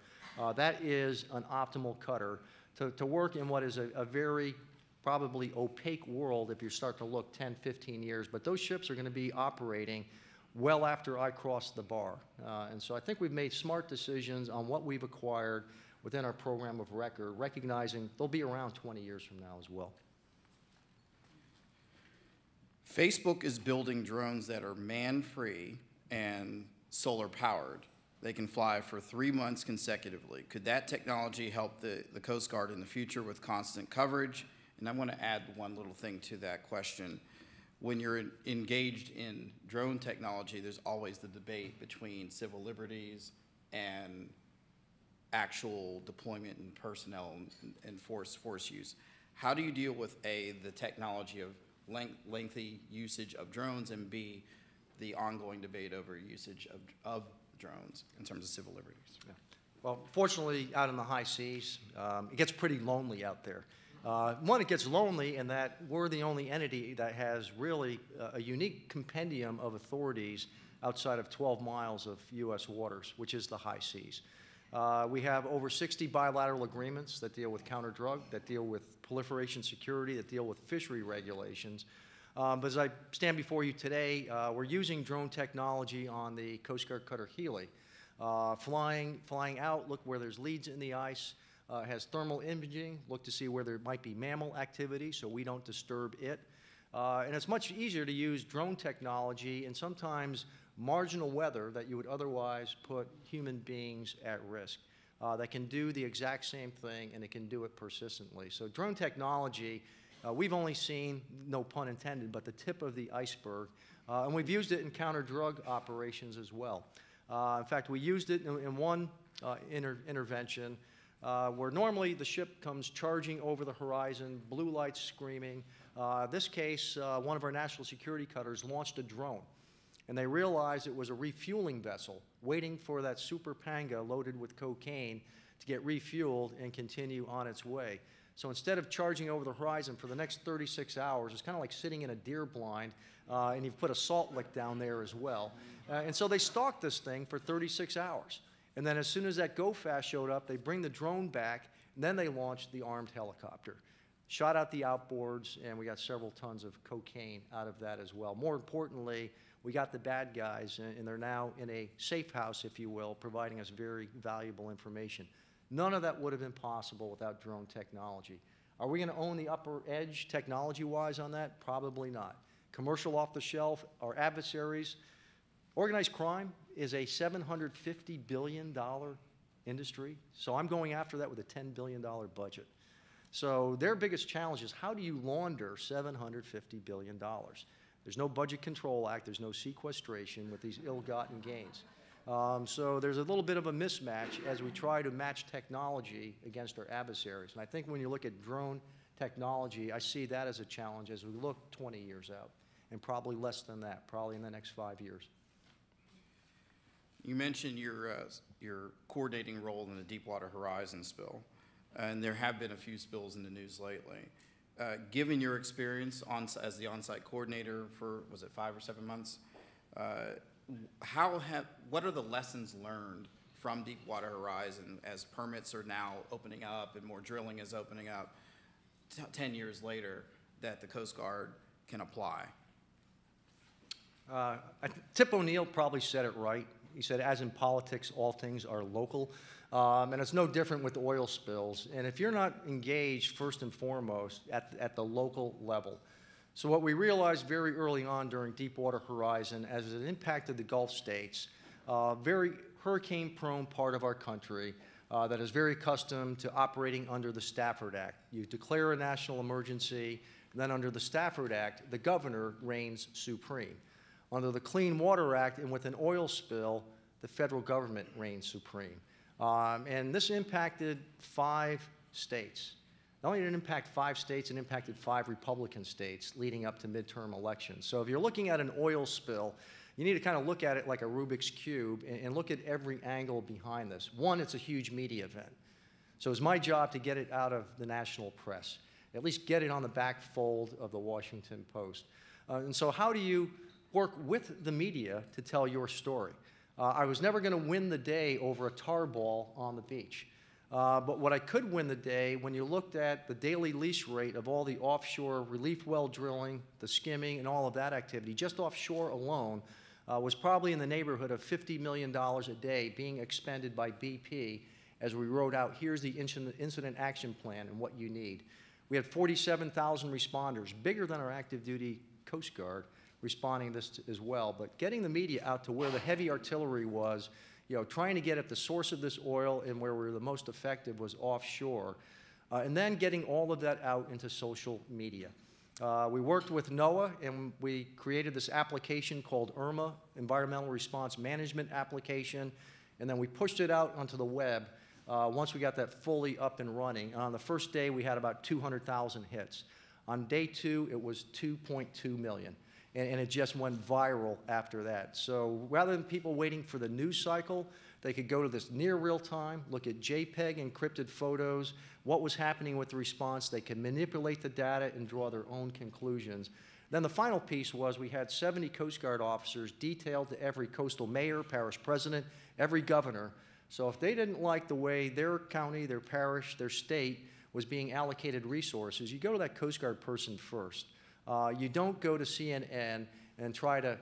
that is an optimal cutter to work in what is a very probably opaque world if you start to look 10, 15 years. But those ships are going to be operating well after I cross the bar. And so I think we've made smart decisions on what we've acquired within our program of record, recognizing they'll be around 20 years from now as well. Facebook is building drones that are man-free and solar-powered. They can fly for 3 months consecutively. Could that technology help the Coast Guard in the future with constant coverage? And I want to add one little thing to that question. When you're engaged in drone technology, there's always the debate between civil liberties and actual deployment and personnel and force use. How do you deal with A, the technology of lengthy usage of drones, and B, the ongoing debate over usage of drones in terms of civil liberties? Yeah. Well, fortunately, out in the high seas, it gets pretty lonely out there. One, it gets lonely in that we're the only entity that has really a unique compendium of authorities outside of 12 miles of U.S. waters, which is the high seas. We have over 60 bilateral agreements that deal with counter-drug, that deal with proliferation security, that deal with fishery regulations. But as I stand before you today, we're using drone technology on the Coast Guard cutter Healy. Flying out, look where there's leads in the ice, has thermal imaging, look to see where there might be mammal activity so we don't disturb it. And it's much easier to use drone technology and sometimes marginal weather that you would otherwise put human beings at risk. That can do the exact same thing, and it can do it persistently. So drone technology, we've only seen, no pun intended, but the tip of the iceberg. And we've used it in counter-drug operations as well. In fact, we used it in one intervention where normally the ship comes charging over the horizon, blue lights screaming. This case, one of our national security cutters launched a drone. And they realized it was a refueling vessel waiting for that super panga loaded with cocaine to get refueled and continue on its way. So instead of charging over the horizon for the next 36 hours, it's kind of like sitting in a deer blind, and you've put a salt lick down there as well. And so they stalked this thing for 36 hours. And then as soon as that go fast showed up, they bring the drone back, and then they launched the armed helicopter. Shot out the outboards, and we got several tons of cocaine out of that as well. More importantly, we got the bad guys, and they're now in a safe house, if you will, providing us very valuable information. None of that would have been possible without drone technology. Are we going to own the upper edge technology-wise on that? Probably not. Commercial off the shelf, our adversaries. Organized crime is a $750 billion industry, so I'm going after that with a $10 billion budget. So their biggest challenge is how do you launder $750 billion? There's no Budget Control Act. There's no sequestration with these ill-gotten gains. So there's a little bit of a mismatch as we try to match technology against our adversaries. And I think when you look at drone technology, I see that as a challenge as we look 20 years out, and probably less than that, probably in the next 5 years. You mentioned your coordinating role in the Deepwater Horizon spill, and there have been a few spills in the news lately. Given your experience as the on-site coordinator for, was it 5 or 7 months, what are the lessons learned from Deepwater Horizon as permits are now opening up and more drilling is opening up 10 years later that the Coast Guard can apply? Tip O'Neill probably said it right. He said, as in politics, all things are local. And it's no different with oil spills. And if you're not engaged first and foremost at the local level. So what we realized very early on during Deepwater Horizon, as it impacted the Gulf states, very hurricane-prone part of our country that is very accustomed to operating under the Stafford Act. You declare a national emergency, and then under the Stafford Act, the governor reigns supreme. Under the Clean Water Act and with an oil spill, the federal government reigns supreme. And this impacted 5 states. Not only did it impact 5 states, it impacted 5 Republican states leading up to midterm elections. So if you're looking at an oil spill, you need to kind of look at it like a Rubik's Cube and look at every angle behind this. One, it's a huge media event. So it's my job to get it out of the national press, at least get it on the back fold of the Washington Post. And so how do you work with the media to tell your story? I was never going to win the day over a tar ball on the beach. But what I could win the day, when you looked at the daily lease rate of all the offshore relief well drilling, the skimming, and all of that activity, just offshore alone, was probably in the neighborhood of $50 million a day being expended by BP as we wrote out, here's the incident action plan and what you need. We had 47,000 responders, bigger than our active duty Coast Guard, responding to this as well. But getting the media out to where the heavy artillery was, trying to get at the source of this oil and where we were the most effective was offshore. And then getting all of that out into social media. We worked with NOAA and we created this application called IRMA, Environmental Response Management Application, and then we pushed it out onto the web once we got that fully up and running. On the first day, we had about 200,000 hits. On day 2, it was 2.2 million. And it just went viral after that. So rather than people waiting for the news cycle, they could go to this near real time, look at JPEG encrypted photos, what was happening with the response. They could manipulate the data and draw their own conclusions. Then the final piece was we had 70 Coast Guard officers detailed to every coastal mayor, parish president, every governor. So if they didn't like the way their county, their parish, their state was being allocated resources, you go to that Coast Guard person first. You don't go to CNN and try to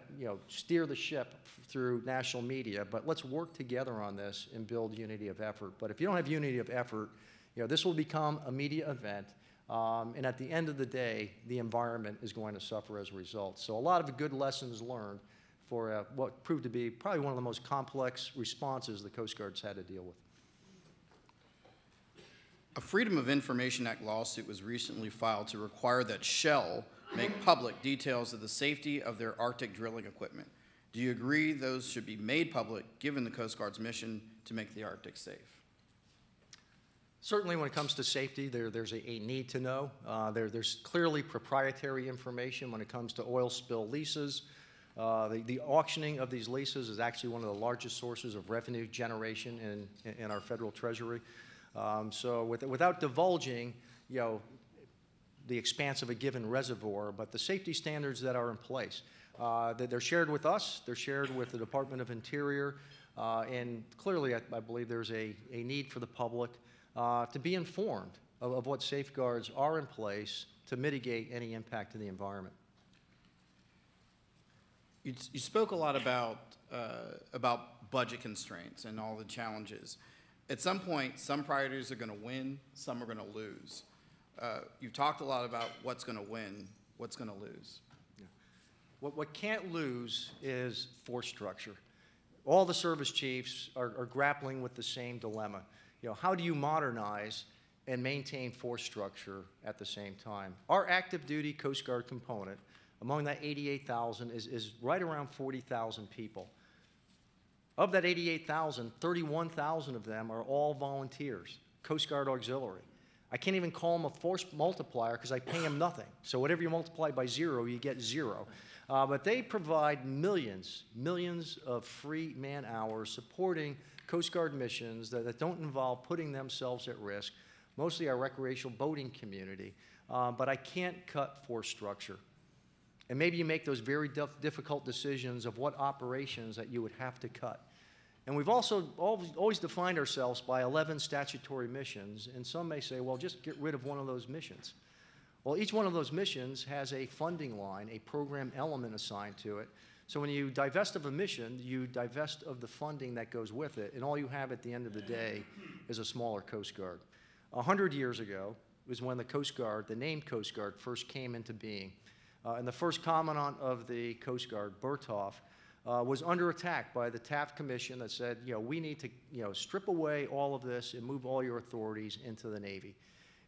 steer the ship through national media, but let's work together on this and build unity of effort. But if you don't have unity of effort, this will become a media event, and at the end of the day, the environment is going to suffer as a result. So a lot of good lessons learned for what proved to be probably one of the most complex responses the Coast Guard's had to deal with. A Freedom of Information Act lawsuit was recently filed to require that Shell make public details of the safety of their Arctic drilling equipment. Do you agree those should be made public given the Coast Guard's mission to make the Arctic safe? Certainly when it comes to safety, there's a need to know. There's clearly proprietary information when it comes to oil spill leases. The auctioning of these leases is actually one of the largest sources of revenue generation in our federal treasury. So without divulging, the expanse of a given reservoir, but the safety standards that are in place, they're shared with us, they're shared with the Department of Interior, and clearly I believe there's a need for the public to be informed of what safeguards are in place to mitigate any impact to the environment. You spoke a lot about budget constraints and all the challenges. At some point, some priorities are going to win, some are going to lose. You've talked a lot about what's going to win, what's going to lose. Yeah. What can't lose is force structure. All the service chiefs are grappling with the same dilemma. How do you modernize and maintain force structure at the same time? Our active duty Coast Guard component, among that 88,000, is right around 40,000 people. Of that 88,000, 31,000 of them are all volunteers, Coast Guard auxiliary. I can't even call them a force multiplier because I pay them nothing. So whatever you multiply by 0, you get 0. But they provide millions of free man-hours supporting Coast Guard missions that don't involve putting themselves at risk, mostly our recreational boating community. but I can't cut force structure. And maybe you make those very difficult decisions of what operations that you would have to cut. And we've also always defined ourselves by 11 statutory missions, and some may say, well, just get rid of one of those missions. Well, each one of those missions has a funding line, a program element assigned to it. So when you divest of a mission, you divest of the funding that goes with it, and all you have at the end of the day is a smaller Coast Guard. 100 years ago was when the Coast Guard, the name Coast Guard, first came into being. And the first Commandant of the Coast Guard, Berthoff, was under attack by the Taft Commission that said, we need to, strip away all of this and move all your authorities into the Navy.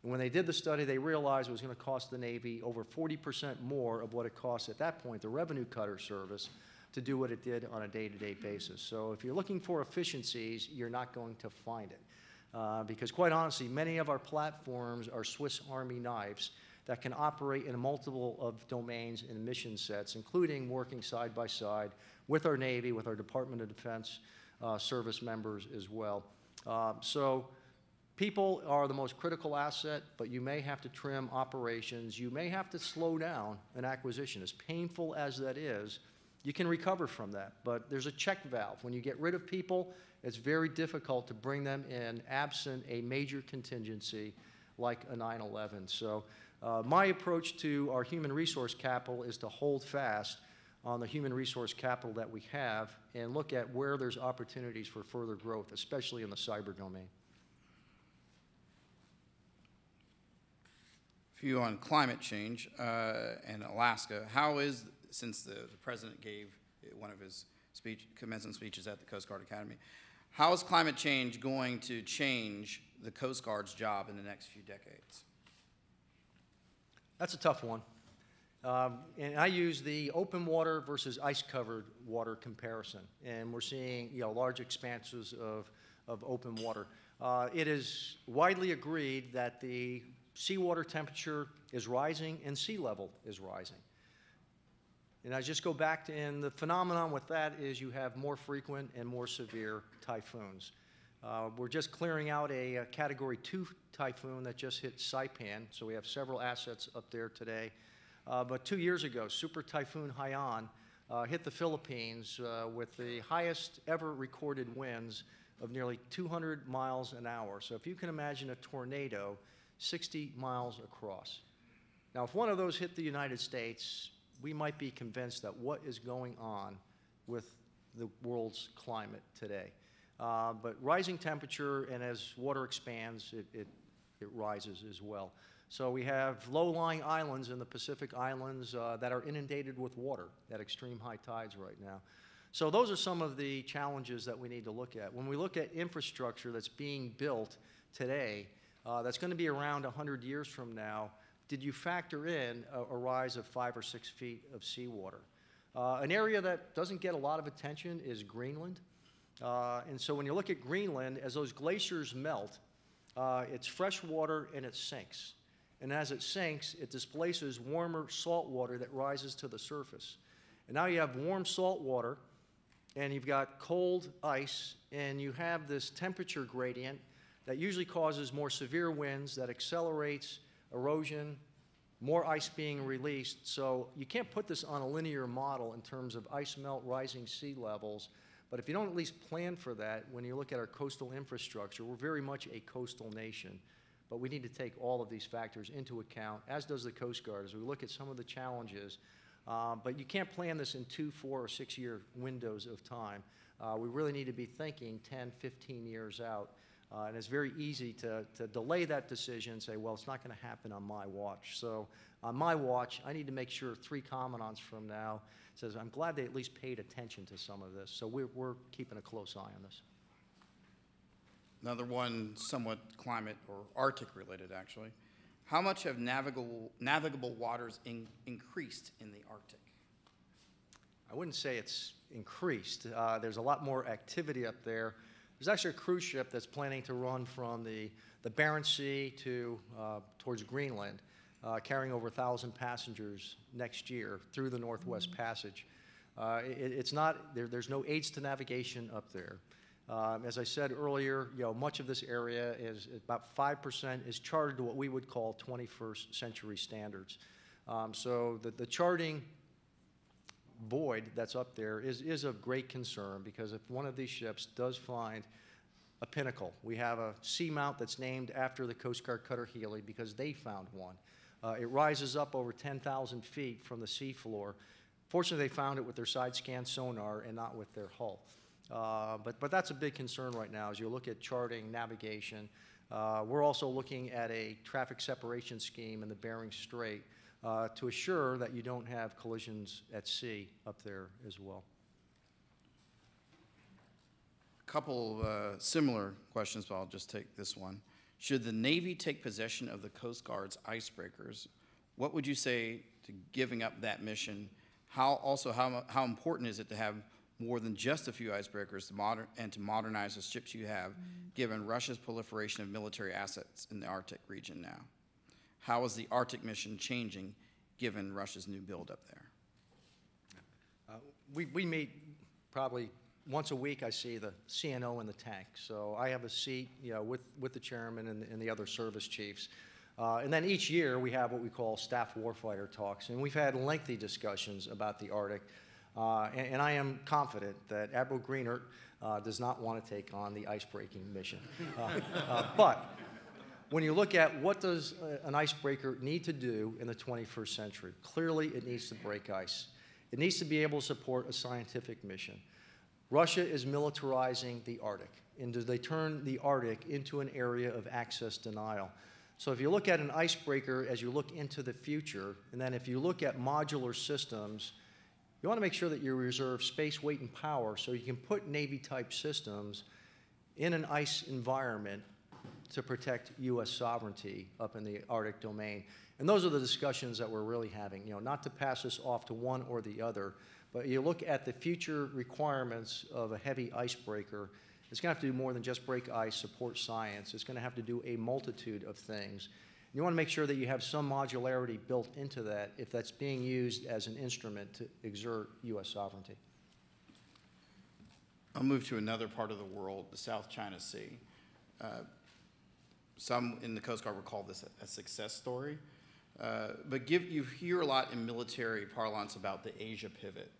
And when they did the study, they realized it was going to cost the Navy over 40% more of what it cost at that point, the Revenue Cutter Service, to do what it did on a day-to-day basis. So if you're looking for efficiencies, you're not going to find it. Because quite honestly, many of our platforms are Swiss Army knives that can operate in a multiple of domains and mission sets, including working side by side with our Navy, with our Department of Defense service members as well. So people are the most critical asset, but you may have to trim operations. You may have to slow down an acquisition. As painful as that is, you can recover from that. But there's a check valve. When you get rid of people, it's very difficult to bring them in absent a major contingency like a 9/11. So my approach to our human resource capital is to hold fast on the human resource capital that we have and look at where there's opportunities for further growth, especially in the cyber domain. A few on climate change and Alaska. How is, since the President gave one of his commencement speeches at the Coast Guard Academy, how is climate change going to change the Coast Guard's job in the next few decades? That's a tough one. And I use the open water versus ice-covered water comparison. And we're seeing large expanses of open water. It is widely agreed that the seawater temperature is rising and sea level is rising. And I just go back to, and the phenomenon with that is you have more frequent and more severe typhoons. We're just clearing out a Category 2 typhoon that just hit Saipan, so we have several assets up there today. But 2 years ago, Super Typhoon Haiyan hit the Philippines with the highest ever recorded winds of nearly 200 miles an hour. So if you can imagine a tornado 60 miles across. Now, if one of those hit the United States, we might be convinced that what is going on with the world's climate today. But rising temperature, and as water expands, it rises as well. So we have low-lying islands in the Pacific Islands that are inundated with water at extreme high tides right now. So those are some of the challenges that we need to look at. When we look at infrastructure that's being built today, that's going to be around 100 years from now, did you factor in a rise of 5 or 6 feet of seawater? An area that doesn't get a lot of attention is Greenland. And so when you look at Greenland, as those glaciers melt, it's fresh water and it sinks. And as it sinks, it displaces warmer salt water that rises to the surface. And now you have warm salt water, and you've got cold ice, and you have this temperature gradient that usually causes more severe winds that accelerates erosion, more ice being released. So you can't put this on a linear model in terms of ice melt, rising sea levels. But if you don't at least plan for that, when you look at our coastal infrastructure, we're very much a coastal nation. But we need to take all of these factors into account, as does the Coast Guard, as we look at some of the challenges. But you can't plan this in 2, 4, or 6 year windows of time. We really need to be thinking 10, 15 years out. And it's very easy to delay that decision and say, well, it's not going to happen on my watch. So on my watch, I need to make sure 3 commandants from now says, I'm glad they at least paid attention to some of this. So we're keeping a close eye on this. Another one, somewhat climate or Arctic related, actually. How much have navigable waters increased in the Arctic? I wouldn't say it's increased. There's a lot more activity up there. There's actually a cruise ship that's planning to run from the Barents Sea to towards Greenland, carrying over 1,000 passengers next year through the Northwest Passage. It's not, there's no aids to navigation up there. As I said earlier, much of this area is about 5% is charted to what we would call 21st century standards. So the charting void that's up there is of great concern, because if one of these ships does find a pinnacle, we have a seamount that's named after the Coast Guard cutter Healy because they found one. It rises up over 10,000 feet from the seafloor. Fortunately, they found it with their side scan sonar and not with their hull. But that's a big concern right now as you look at charting, navigation. We're also looking at a traffic separation scheme in the Bering Strait to assure that you don't have collisions at sea up there as well. A couple similar questions, but I'll just take this one. Should the Navy take possession of the Coast Guard's icebreakers, what would you say to giving up that mission? How important is it to have more than just a few icebreakers to modernize the ships you have, given Russia's proliferation of military assets in the Arctic region now? How is the Arctic mission changing given Russia's new build up there? We meet probably once a week. I see the CNO in the tank. So I have a seat with the chairman and the other service chiefs. And then each year we have what we call staff warfighter talks. And we've had lengthy discussions about the Arctic. And I am confident that Admiral Greenert does not want to take on the icebreaking mission. But when you look at what does an icebreaker need to do in the 21st century, clearly it needs to break ice. It needs to be able to support a scientific mission. Russia is militarizing the Arctic, and they turn the Arctic into an area of access denial. So if you look at an icebreaker as you look into the future, and then if you look at modular systems, you want to make sure that you reserve space, weight, and power so you can put Navy-type systems in an ice environment to protect U.S. sovereignty up in the Arctic domain. And those are the discussions that we're really having, not to pass this off to one or the other, but you look at the future requirements of a heavy icebreaker. It's going to have to do more than just break ice, support science. It's going to have to do a multitude of things. You want to make sure that you have some modularity built into that if that's being used as an instrument to exert U.S. sovereignty. I'll move to another part of the world, the South China Sea. Some in the Coast Guard would call this a success story. But you hear a lot in military parlance about the Asia pivot.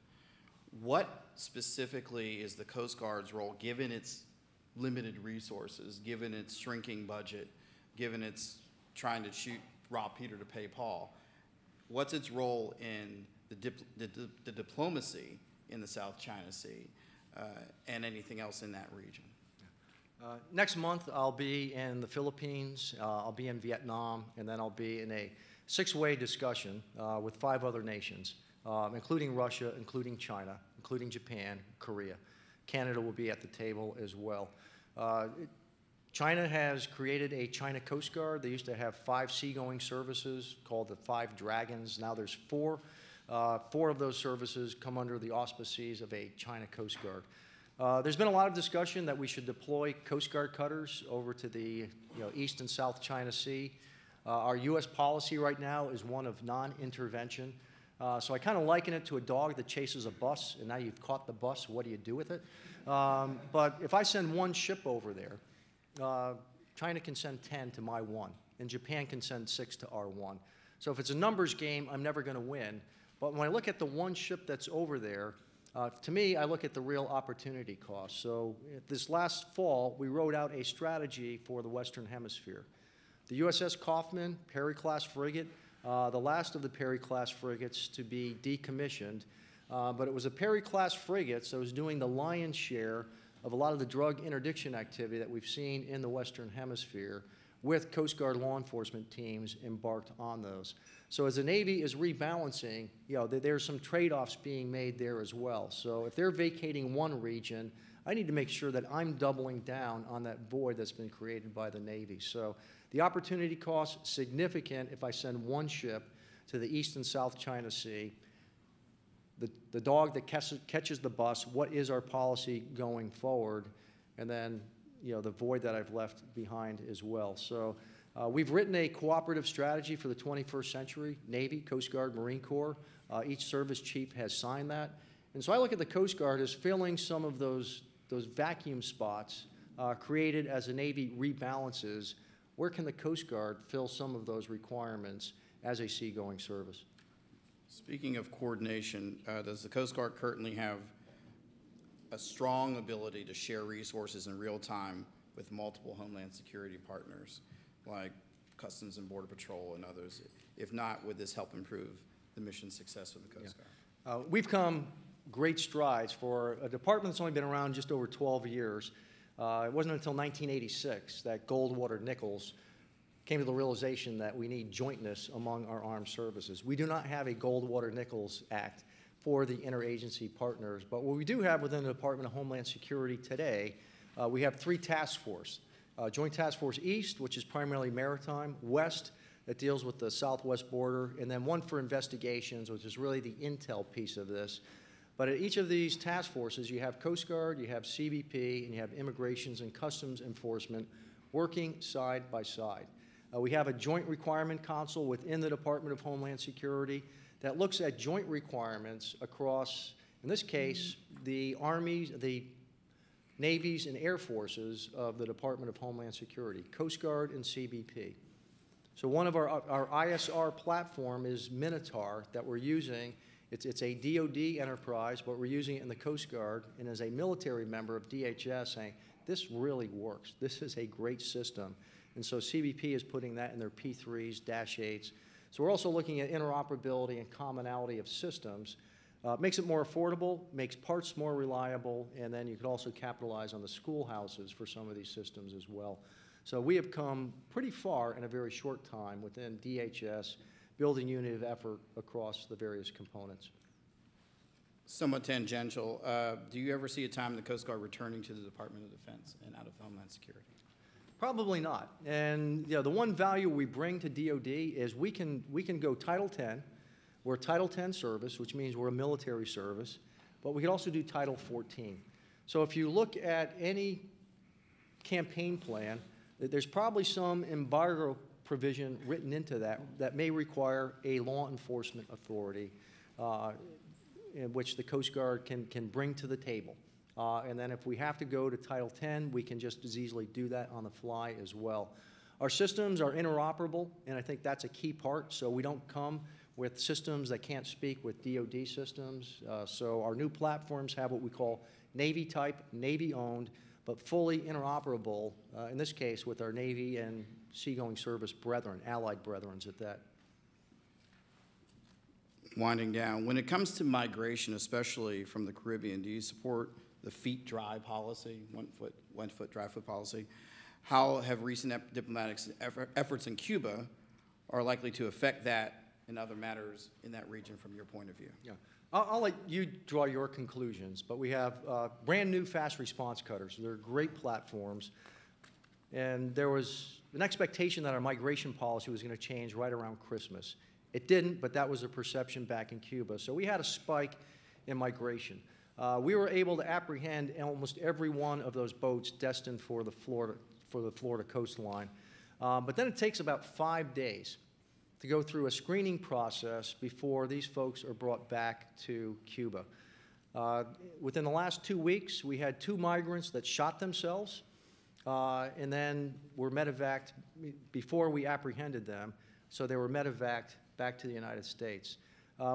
What specifically is the Coast Guard's role, given its limited resources, given its shrinking budget, given its trying to rob Peter to pay Paul? What's its role in the diplomacy in the South China Sea and anything else in that region? Next month, I'll be in the Philippines, I'll be in Vietnam, and then I'll be in a six-way discussion with 5 other nations, including Russia, including China, including Japan, Korea. Canada will be at the table as well. China has created a China Coast Guard. They used to have 5 seagoing services called the 5 Dragons. Now there's 4. 4 of those services come under the auspices of a China Coast Guard. There's been a lot of discussion that we should deploy Coast Guard cutters over to the East and South China Sea. Our U.S. policy right now is one of non-intervention. So I kind of liken it to a dog that chases a bus, and now you've caught the bus. What do you do with it? But if I send 1 ship over there, China can send 10 to my 1, and Japan can send 6 to our 1. So if it's a numbers game, I'm never going to win. But when I look at the 1 ship that's over there, to me, I look at the real opportunity cost. So this last fall, we wrote out a strategy for the Western Hemisphere. The USS Kaufman, Perry-class frigate, the last of the Perry-class frigates to be decommissioned, but it was a Perry-class frigate, so it was doing the lion's share of a lot of the drug interdiction activity that we've seen in the Western Hemisphere, with Coast Guard law enforcement teams embarked on those. So as the Navy is rebalancing, there's some trade-offs being made there as well. So if they're vacating one region, I need to make sure that I'm doubling down on that void that's been created by the Navy. So the opportunity cost, significant if I send 1 ship to the East and South China Sea. The dog that catches the bus, what is our policy going forward? And then the void that I've left behind as well. So we've written a cooperative strategy for the 21st century, Navy, Coast Guard, Marine Corps. Each service chief has signed that. And so I look at the Coast Guard as filling some of those those vacuum spots created as the Navy rebalances, where can the Coast Guard fill some of those requirements as a seagoing service? Speaking of coordination, does the Coast Guard currently have a strong ability to share resources in real time with multiple Homeland Security partners like Customs and Border Patrol and others? If not, would this help improve the mission success of the Coast Guard? We've come great strides for a department that's only been around just over 12 years. It wasn't until 1986 that Goldwater-Nichols came to the realization that we need jointness among our armed services. We do not have a Goldwater-Nichols Act for the interagency partners, but what we do have within the Department of Homeland Security today, we have 3 task forces. Joint Task Force East, which is primarily maritime, West, that deals with the southwest border, and then one for investigations, which is really the intel piece of this. But at each of these task forces, you have Coast Guard, you have CBP, and you have Immigrations and Customs Enforcement working side by side. We have a joint requirement council within the Department of Homeland Security that looks at joint requirements across, in this case, the Armies, the Navies and Air Forces of the Department of Homeland Security, Coast Guard and CBP. So one of our ISR platform is Minotaur that we're using. It's a DoD enterprise, but we're using it in the Coast Guard, and as a military member of DHS saying, this really works. This is a great system. And so CBP is putting that in their P3s, -8s. So we're also looking at interoperability and commonality of systems. Makes it more affordable, makes parts more reliable, and then you could also capitalize on the schoolhouses for some of these systems as well. So we have come pretty far in a very short time within DHS, building unit of effort across the various components. Somewhat tangential, do you ever see a time in the Coast Guard returning to the Department of Defense and out of Homeland Security? Probably not. And the one value we bring to DoD is we can go Title 10. We're a Title 10 service, which means we're a military service, but we can also do Title 14. So if you look at any campaign plan, there's probably some embargo provision written into that may require a law enforcement authority in which the Coast Guard can bring to the table. And then if we have to go to Title 10, we can just as easily do that on the fly as well. Our systems are interoperable, and I think that's a key part, so we don't come with systems that can't speak with DoD systems. So our new platforms have what we call Navy type, Navy owned, but fully interoperable, in this case with our Navy and seagoing service brethren, allied brethren at that. Winding down, when it comes to migration, especially from the Caribbean, do you support the feet dry policy, one foot dry foot policy? How have recent diplomatic efforts in Cuba are likely to affect that and other matters in that region from your point of view? Yeah. I'll let you draw your conclusions, but we have brand new fast response cutters. They're great platforms. And there was an expectation that our migration policy was going to change right around Christmas. It didn't, but that was a perception back in Cuba. So we had a spike in migration. We were able to apprehend almost every one of those boats destined for the Florida coastline. But then it takes about 5 days to go through a screening process before these folks are brought back to Cuba. Within the last 2 weeks, we had 2 migrants that shot themselves and then were medevaced before we apprehended them. So they were medevaced back to the United States.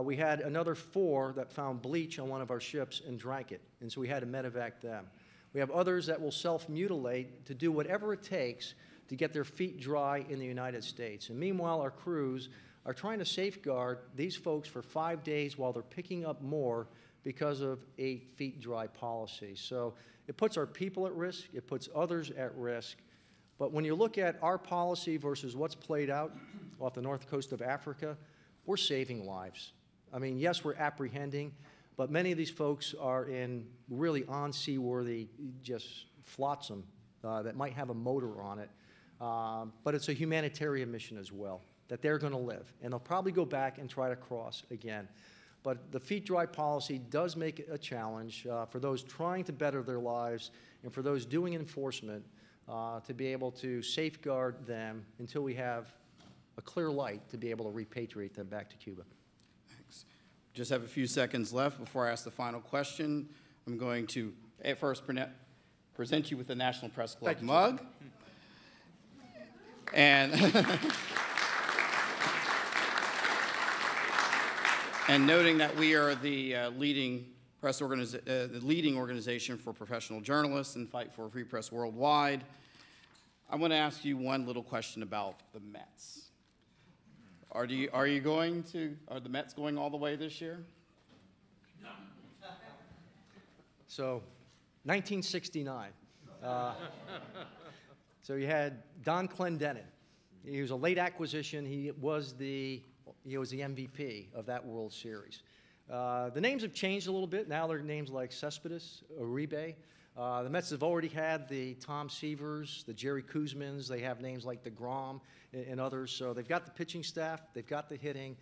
We had another 4 that found bleach on one of our ships and drank it, and so we had to medevac them. We have others that will self-mutilate to do whatever it takes to get their feet dry in the United States. And meanwhile, our crews are trying to safeguard these folks for 5 days while they're picking up more because of a feet dry policy. So it puts our people at risk, it puts others at risk. But when you look at our policy versus what's played out off the north coast of Africa, we're saving lives. I mean, yes, we're apprehending, but many of these folks are in really unseaworthy, just flotsam that might have a motor on it. But it's a humanitarian mission as well, that they're going to live. And they'll probably go back and try to cross again. But the feet dry policy does make it a challenge for those trying to better their lives and for those doing enforcement to be able to safeguard them until we have a clear light to be able to repatriate them back to Cuba. Thanks. Just have a few seconds left before I ask the final question. I'm going to at first present you with the National Press Club Thank you, mug. And, and noting that we are the leading organization for professional journalists and fight for a free press worldwide, I want to ask you one little question about the Mets. Are the Mets going all the way this year? No. So, 1969. So you had Don Clendenin. He was a late acquisition. He was the MVP of that World Series. The names have changed a little bit. Now they're names like Cespedes, Uribe. The Mets have already had the Tom Seavers, the Jerry Kuzmins. They have names like DeGrom and others. So they've got the pitching staff. They've got the hitting.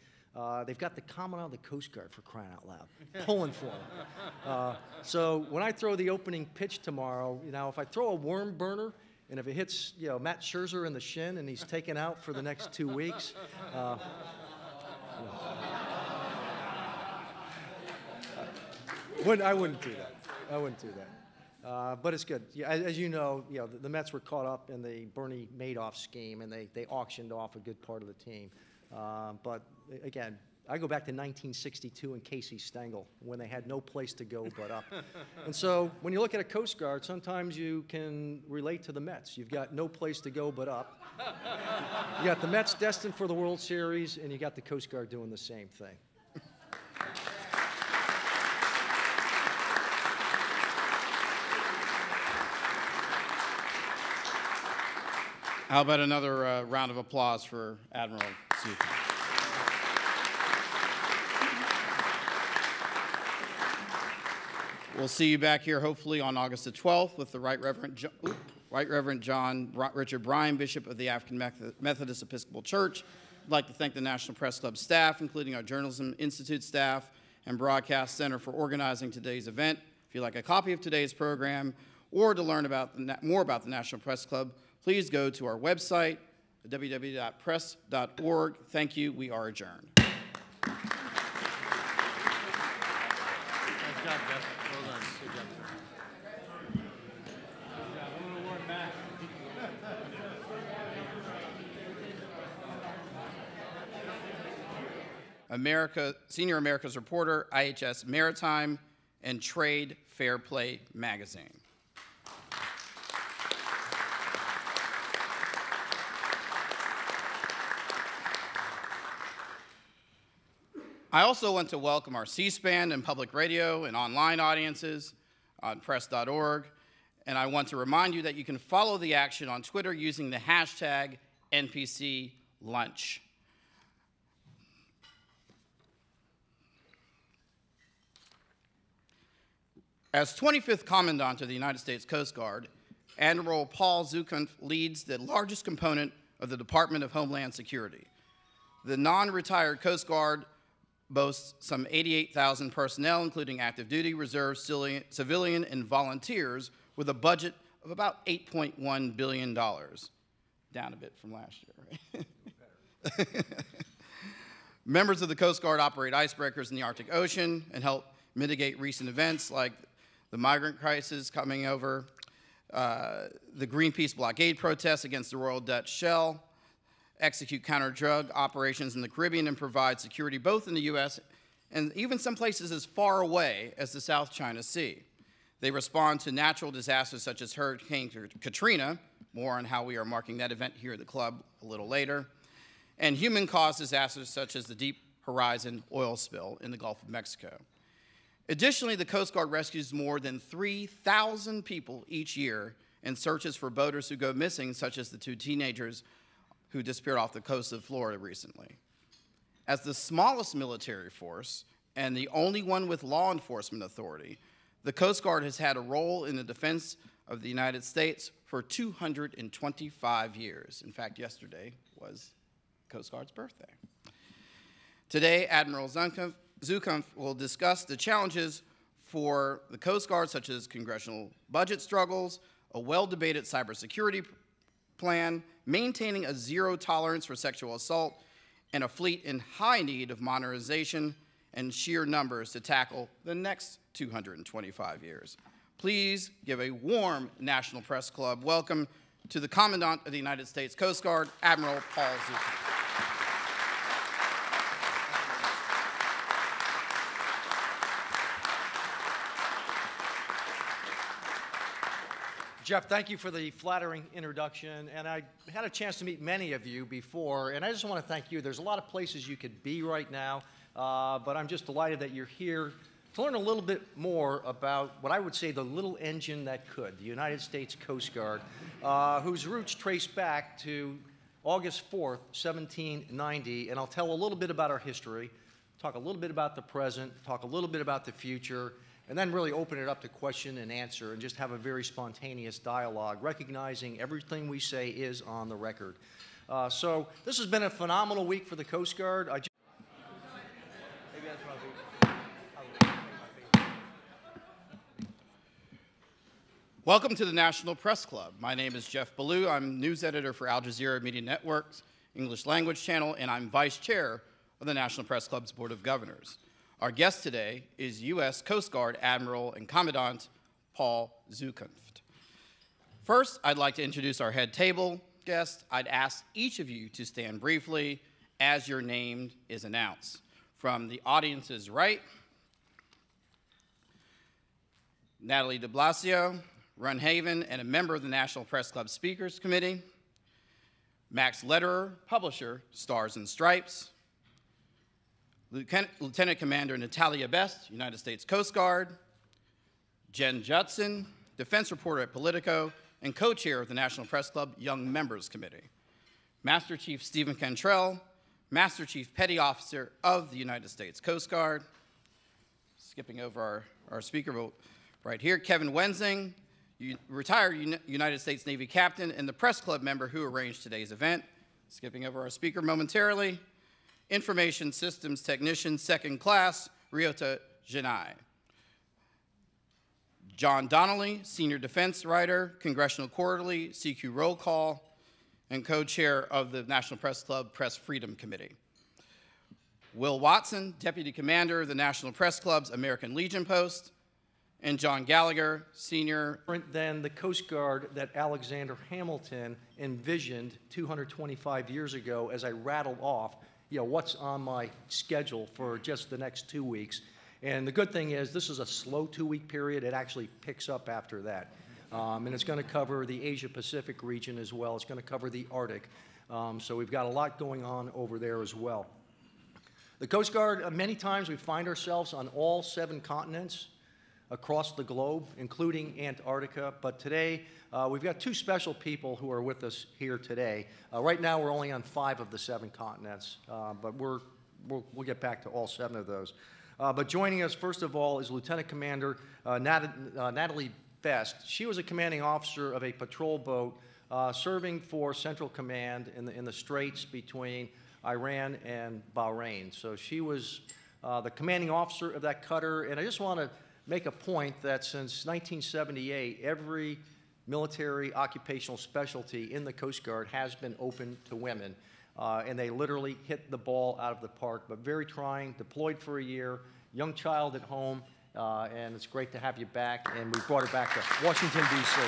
They've got the Commandant of the Coast Guard, for crying out loud, pulling for them. So when I throw the opening pitch tomorrow, if I throw a worm burner, and if it hits, Matt Scherzer in the shin and he's taken out for the next 2 weeks, I wouldn't do that. I wouldn't do that. But it's good. As you know, the Mets were caught up in the Bernie Madoff scheme, and they auctioned off a good part of the team. But again, I go back to 1962 and Casey Stengel, when they had no place to go but up. And so when you look at a Coast Guard, sometimes you can relate to the Mets. You've got no place to go but up. You got the Mets destined for the World Series, and you got the Coast Guard doing the same thing. How about another round of applause for Admiral Zukunft? We'll see you back here hopefully on August the 12th with the Right Reverend John Richard Bryan, Bishop of the African Methodist Episcopal Church. I'd like to thank the National Press Club staff, including our Journalism Institute staff and Broadcast Center, for organizing today's event. If you'd like a copy of today's program or to learn more about the National Press Club, please go to our website, www.press.org. Thank you. We are adjourned. Nice job, Jeff. Well done. Good job, sir. One award back. Senior America's reporter, IHS Maritime and Trade Fair Play magazine. I also want to welcome our C-SPAN and public radio and online audiences on press.org, and I want to remind you that you can follow the action on Twitter using the hashtag NPCLunch. As 25th Commandant of the United States Coast Guard, Admiral Paul Zukunft leads the largest component of the Department of Homeland Security. The non-retired Coast Guard boasts some 88,000 personnel, including active duty, reserve, civilian, and volunteers, with a budget of about $8.1 billion. Down a bit from last year, right? Members of the Coast Guard operate icebreakers in the Arctic Ocean and help mitigate recent events like the migrant crisis coming over, the Greenpeace blockade protests against the Royal Dutch Shell, execute counter-drug operations in the Caribbean, and provide security both in the U.S. and even some places as far away as the South China Sea. They respond to natural disasters such as Hurricane Katrina, more on how we are marking that event here at the club a little later, and human-caused disasters such as the Deep Horizon oil spill in the Gulf of Mexico. Additionally, the Coast Guard rescues more than 3,000 people each year in searches for boaters who go missing, such as the 2 teenagers who disappeared off the coast of Florida recently. As the smallest military force and the only one with law enforcement authority, the Coast Guard has had a role in the defense of the United States for 225 years. In fact, yesterday was Coast Guard's birthday. Today, Admiral Zukunft will discuss the challenges for the Coast Guard, such as congressional budget struggles, a well-debated cybersecurity plan, maintaining a zero tolerance for sexual assault, and a fleet in high need of modernization and sheer numbers to tackle the next 225 years. Please give a warm National Press Club welcome to the Commandant of the United States Coast Guard, Admiral Paul Zukunft. Jeff, thank you for the flattering introduction, and I had a chance to meet many of you before, and I just want to thank you. There's a lot of places you could be right now, but I'm just delighted that you're here to learn a little bit more about what I would say the little engine that could, the United States Coast Guard, whose roots trace back to August 4th, 1790, and I'll tell a little bit about our history, talk a little bit about the present, talk a little bit about the future, and then really open it up to question and answer and just have a very spontaneous dialogue, recognizing everything we say is on the record. So this has been a phenomenal week for the Coast Guard. Welcome to the National Press Club. My name is Jeff Ballou. I'm news editor for Al Jazeera Media Network's English language channel, and I'm vice chair of the National Press Club's Board of Governors. Our guest today is U.S. Coast Guard Admiral and Commandant Paul Zukunft. First, I'd like to introduce our head table guest. I'd ask each of you to stand briefly as your name is announced. From the audience's right, Natalie de Blasio, Runhaven, and a member of the National Press Club Speakers Committee. Max Lederer, publisher, Stars and Stripes. Lieutenant Commander Natalia Best, United States Coast Guard. Jen Judson, defense reporter at Politico and co-chair of the National Press Club Young Members Committee. Master Chief Stephen Cantrell, Master Chief Petty Officer of the United States Coast Guard. Skipping over our speaker vote right here, Kevin Wensing, retired United States Navy captain and the press club member who arranged today's event. Skipping over our speaker momentarily, Information Systems Technician, Second Class, Ryota Janai. John Donnelly, Senior Defense Writer, Congressional Quarterly, CQ Roll Call, and co-chair of the National Press Club Press Freedom Committee. Will Watson, Deputy Commander of the National Press Club's American Legion Post, and John Gallagher, Senior. Than the Coast Guard that Alexander Hamilton envisioned 225 years ago as I rattled off what's on my schedule for just the next 2 weeks. And the good thing is this is a slow 2-week period. It actually picks up after that. And it's going to cover the Asia-Pacific region as well. It's going to cover the Arctic. So we've got a lot going on over there as well. The Coast Guard, many times we find ourselves on all 7 continents across the globe, including Antarctica. But today, we've got 2 special people who are with us here today. Right now, we're only on 5 of the 7 continents, but we'll get back to all 7 of those. But joining us, first of all, is Lieutenant Commander Natalie Best. She was a commanding officer of a patrol boat serving for Central Command in the straits between Iran and Bahrain. So she was the commanding officer of that cutter, and I just want to make a point that since 1978, every military occupational specialty in the Coast Guard has been open to women, and they literally hit the ball out of the park, but very trying, deployed for a year, young child at home, and it's great to have you back, and we brought her back to Washington, D.C.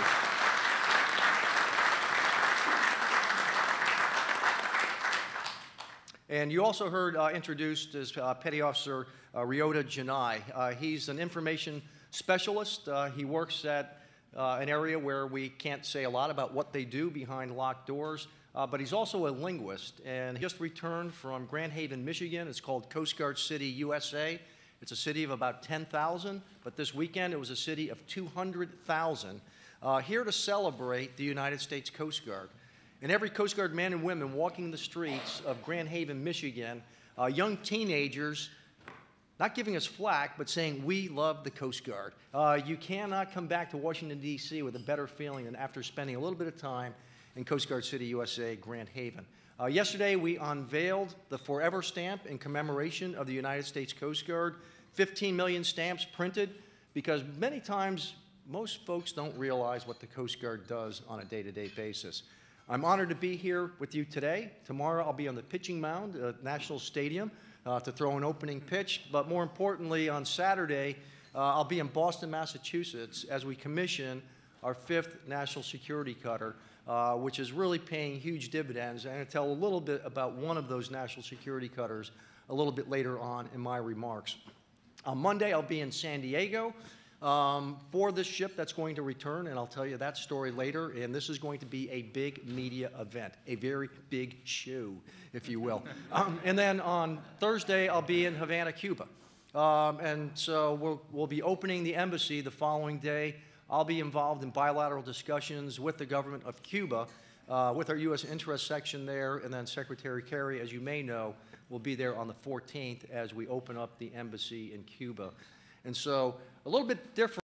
And you also heard introduced as Petty Officer Ryota Janai. He's an information specialist. He works at an area where we can't say a lot about what they do behind locked doors, but he's also a linguist. And he just returned from Grand Haven, Michigan. It's called Coast Guard City, USA. It's a city of about 10,000, but this weekend it was a city of 200,000 here to celebrate the United States Coast Guard. And every Coast Guard men and women walking the streets of Grand Haven, Michigan, young teenagers, not giving us flack, but saying, we love the Coast Guard. You cannot come back to Washington, D.C. with a better feeling than after spending a little bit of time in Coast Guard City, USA, Grand Haven. Yesterday, we unveiled the Forever Stamp in commemoration of the United States Coast Guard. 15 million stamps printed, because many times, most folks don't realize what the Coast Guard does on a day-to-day basis. I'm honored to be here with you today. Tomorrow I'll be on the pitching mound at National Stadium to throw an opening pitch. But more importantly, on Saturday, I'll be in Boston, Massachusetts, as we commission our 5th national security cutter, which is really paying huge dividends. I'm going to tell a little bit about one of those national security cutters a little bit later on in my remarks. On Monday, I'll be in San Diego for this ship that's going to return, and I'll tell you that story later. And this is going to be a big media event, a very big show, if you will. And then on Thursday, I'll be in Havana, Cuba. And so we'll be opening the embassy the following day. I'll be involved in bilateral discussions with the government of Cuba, with our U.S. interest section there, and then Secretary Kerry, as you may know, will be there on the 14th as we open up the embassy in Cuba. And so a little bit different